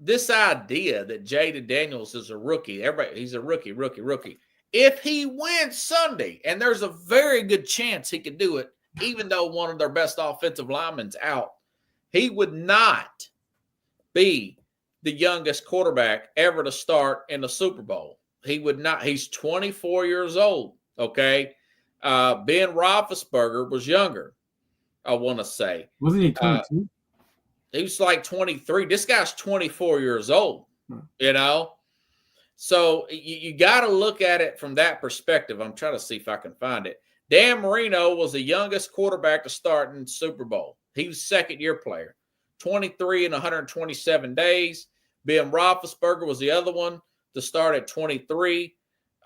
This idea that Jaden Daniels is a rookie, he's a rookie. If he wins Sunday, and there's a very good chance he could do it, even though one of their best offensive linemen's out, he would not be the youngest quarterback ever to start in the Super Bowl. He would not. He's 24 years old, okay? Ben Roethlisberger was younger, I want to say. Wasn't he 22? He was like 23. This guy's 24 years old, you know? So you got to look at it from that perspective. I'm trying to see if I can find it. Dan Marino was the youngest quarterback to start in Super Bowl. He was a second-year player, 23 in 127 days. Ben Roethlisberger was the other one to start at 23,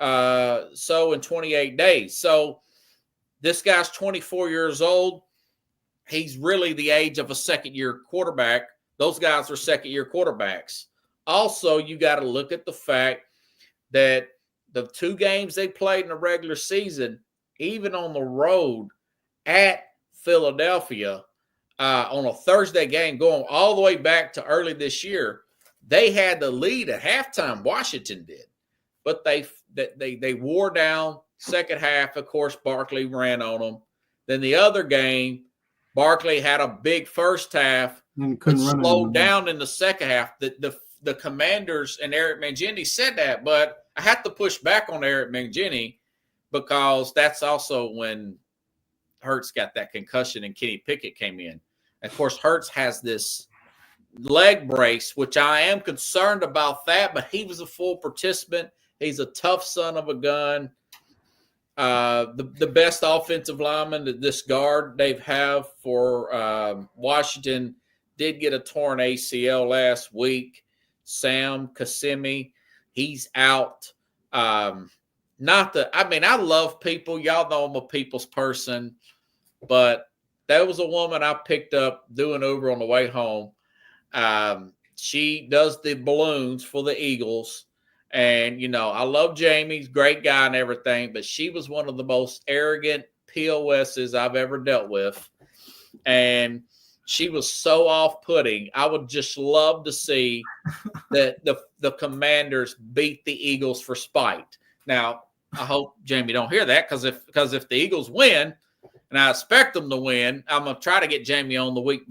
so in 28 days. So this guy's 24 years old. He's really the age of a second-year quarterback. Those guys are second-year quarterbacks. Also, you got to look at the fact that the two games they played in the regular season, even on the road at Philadelphia, on a Thursday game going all the way back to early this year, they had the lead at halftime. Washington did, but they wore down second half. Of course, Barkley ran on them. Then the other game, Barkley had a big first half and slowed down in the second half. The Commanders and Eric Mangini said that, but I have to push back on Eric Mangini because that's also when Hurts got that concussion and Kenny Pickett came in. Of course, Hurts has this leg brace, which I am concerned about that, but he was a full participant. He's a tough son of a gun. The best offensive lineman that this guard they have for Washington did get a torn ACL last week. Sam Kasimi, he's out. I love people. Y'all know I'm a people's person, but that was a woman I picked up doing Uber on the way home. She does the balloons for the Eagles. And, you know, I love Jamie, great guy and everything, but she was one of the most arrogant POSs I've ever dealt with. And she was so off-putting. I would just love to see that the Commanders beat the Eagles for spite. Now, I hope Jamie don't hear that because if the Eagles win, and I expect them to win, I'm going to try to get Jamie on the week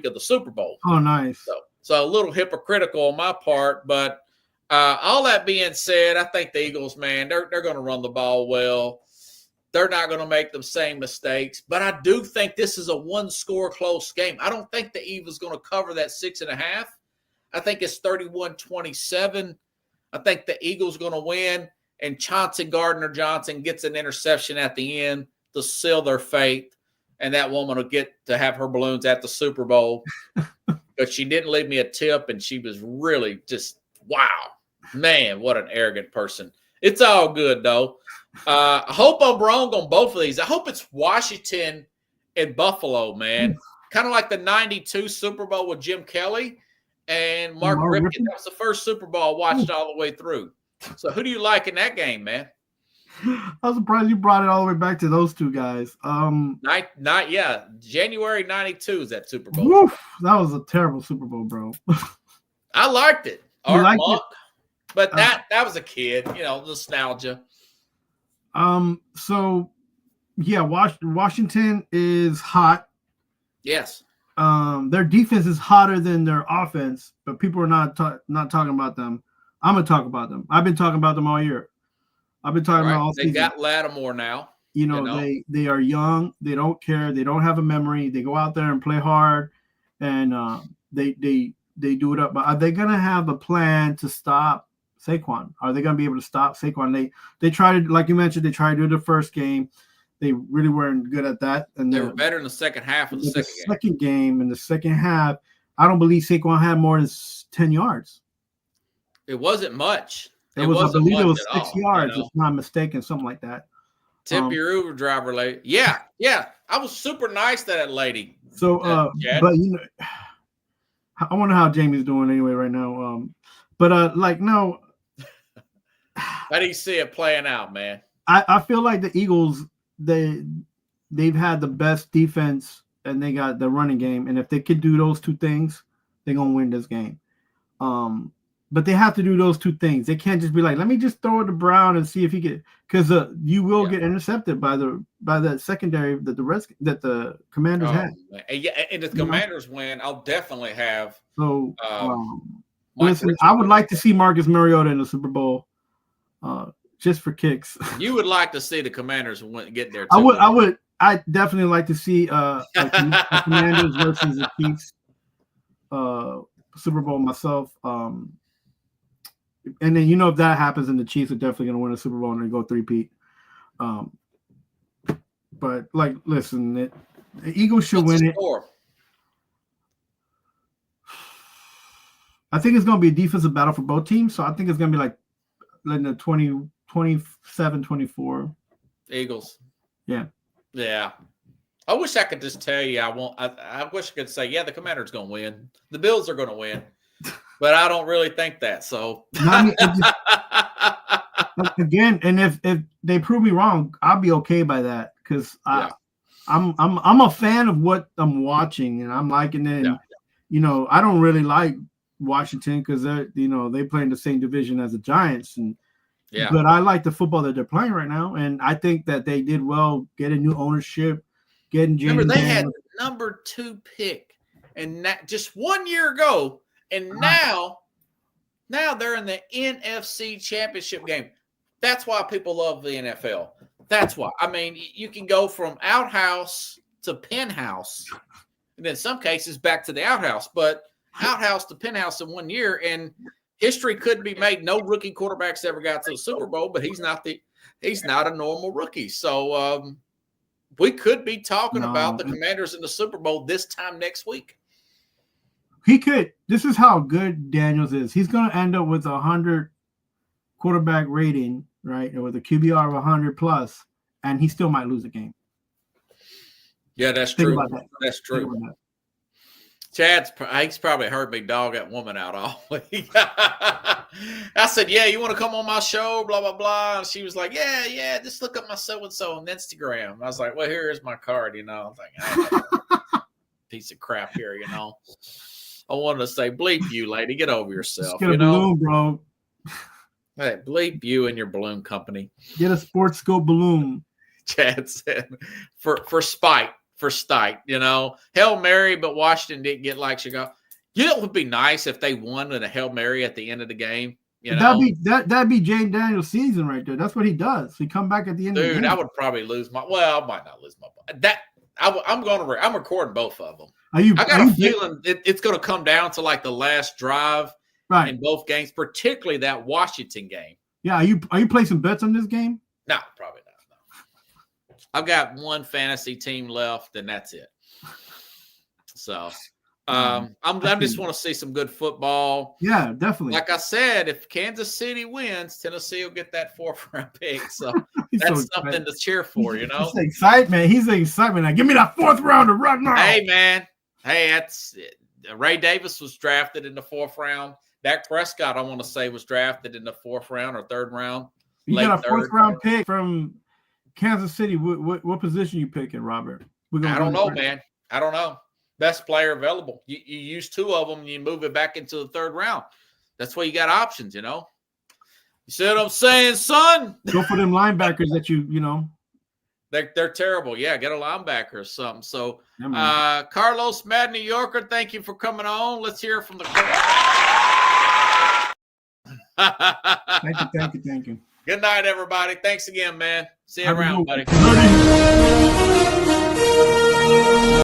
of the Super Bowl. Oh, nice. So a little hypocritical on my part, but all that being said, I think the Eagles, man, they're going to run the ball well. They're not going to make the same mistakes, but I do think this is a one-score close game. I don't think the Eagles going to cover that 6.5. I think it's 31-27. I think the Eagles going to win, and Chauncey Gardner-Johnson gets an interception at the end to seal their fate, and that woman will get to have her balloons at the Super Bowl. But she didn't leave me a tip, and she was really just, wow. Man, what an arrogant person. It's all good, though. I hope I'm wrong on both of these. I hope it's Washington and Buffalo, man. Kind of like the 92 Super Bowl with Jim Kelly and Mark Ripken. That was the first Super Bowl I watched all the way through. So who do you like in that game, man? I was surprised you brought it all the way back to those two guys. January 92 is that Super Bowl. Woof, that was a terrible Super Bowl, bro. I liked it. You liked it? But that was a kid, nostalgia. So yeah, Washington is hot. Yes. Their defense is hotter than their offense, but people are not talking about them. I'm gonna talk about them. I've been talking about them all year. I've been talking about all They season. got Lattimore now. You know, they are young. They don't care. They don't have a memory. They go out there and play hard, and they do it up. But are they gonna have a plan to stop Saquon? Are they gonna be able to stop Saquon? They tried to, like you mentioned, they tried to do the first game. They really weren't good at that, and they were better in the second half of the second game. In the second half, I don't believe Saquon had more than 10 yards. It wasn't much. I believe it was 6 yards, if I'm not mistaken, something like that. Tip your Uber driver lady. Yeah. I was super nice to that lady. So, but you know, I wonder how Jamie's doing anyway right now. No. How do you see it playing out, man? I feel like the Eagles, they've had the best defense and they got the running game, and if they could do those two things, they're gonna win this game. But they have to do those two things. They can't just be like, let me just throw it to Brown and see if he get, because you will get intercepted by that secondary that the Commanders had. Yeah, and if the Commanders win, I'll definitely have. So listen, I would like to see Marcus Mariota in the Super Bowl, just for kicks. You would like to see the Commanders get there too. I would. I definitely like to see the Commanders versus the Chiefs Super Bowl myself. And then if that happens, then the Chiefs are definitely going to win a Super Bowl and go 3-peat. But listen, the Eagles should win it. I think it's going to be a defensive battle for both teams. So I think it's going to be like in the 27-24. Eagles. Yeah. Yeah. I wish I could just tell you I wish I could say, yeah, the Commanders going to win. The Bills are going to win. But I don't really think that. So again, and if they prove me wrong, I'll be okay by that, because I'm a fan of what I'm watching, and I'm liking it. And, I don't really like Washington because they play in the same division as the Giants, but I like the football that they're playing right now, and I think that they did well getting new ownership, getting James. Remember, they had the number 2 pick, and just 1 year ago. And now they're in the NFC Championship game. That's why people love the NFL. That's why. I mean, you can go from outhouse to penthouse, and in some cases back to the outhouse. But outhouse to penthouse in 1 year, and history could be made. No rookie quarterbacks ever got to the Super Bowl, but he's not a normal rookie. So we could be talking about the Commanders in the Super Bowl this time next week. He could. This is how good Daniels is. He's going to end up with 100 quarterback rating, right, or with a QBR of 100 plus, and he still might lose a game. Yeah, that's true. That's true. He's probably heard me dog that woman out all week. I said, yeah, you want to come on my show, blah, blah, blah. And she was like, yeah, just look up my so-and-so on Instagram. I was like, well, here is my card, I was like, piece of crap here, I wanted to say, bleep you, lady. Get over yourself. Get a balloon, bro. Hey, bleep you and your balloon company. Get a Sports Scope balloon. Chad said, for spite, for stite. Hail Mary, but Washington didn't get like Chicago. It would be nice if they won in a Hail Mary at the end of the game. That'd be Jane Daniels' season right there. That's what he does. He come back at the end of the game. Dude, I would probably lose I might not lose my. I'm recording both of them. I got a feeling it's going to come down to like the last drive in both games, particularly that Washington game. Yeah, are you placing bets on this game? No, probably not. No. I've got one fantasy team left, and that's it. So I just want to see some good football. Yeah, definitely. Like I said, if Kansas City wins, Tennessee will get that 4th round pick. So that's something to cheer for, He's the excitement. He's the excitement. Now, give me that 4th rounder right now. Hey, man. Hey, that's it. Ray Davis was drafted in the 4th round. Dak Prescott, I want to say, was drafted in the 4th round or 3rd round. You got a 4th round pick from Kansas City. What position you picking, Robert? I don't know, man. I don't know. Best player available. You use 2 of them, and you move it back into the 3rd round. That's why you got options, You see what I'm saying, son? Go for them linebackers that They're terrible. Yeah, get a linebacker or something. So, Carlos Mad New Yorker, thank you for coming on. Let's hear from the Thank you. Good night, everybody. Thanks again, man. See you Have a around, good buddy. one.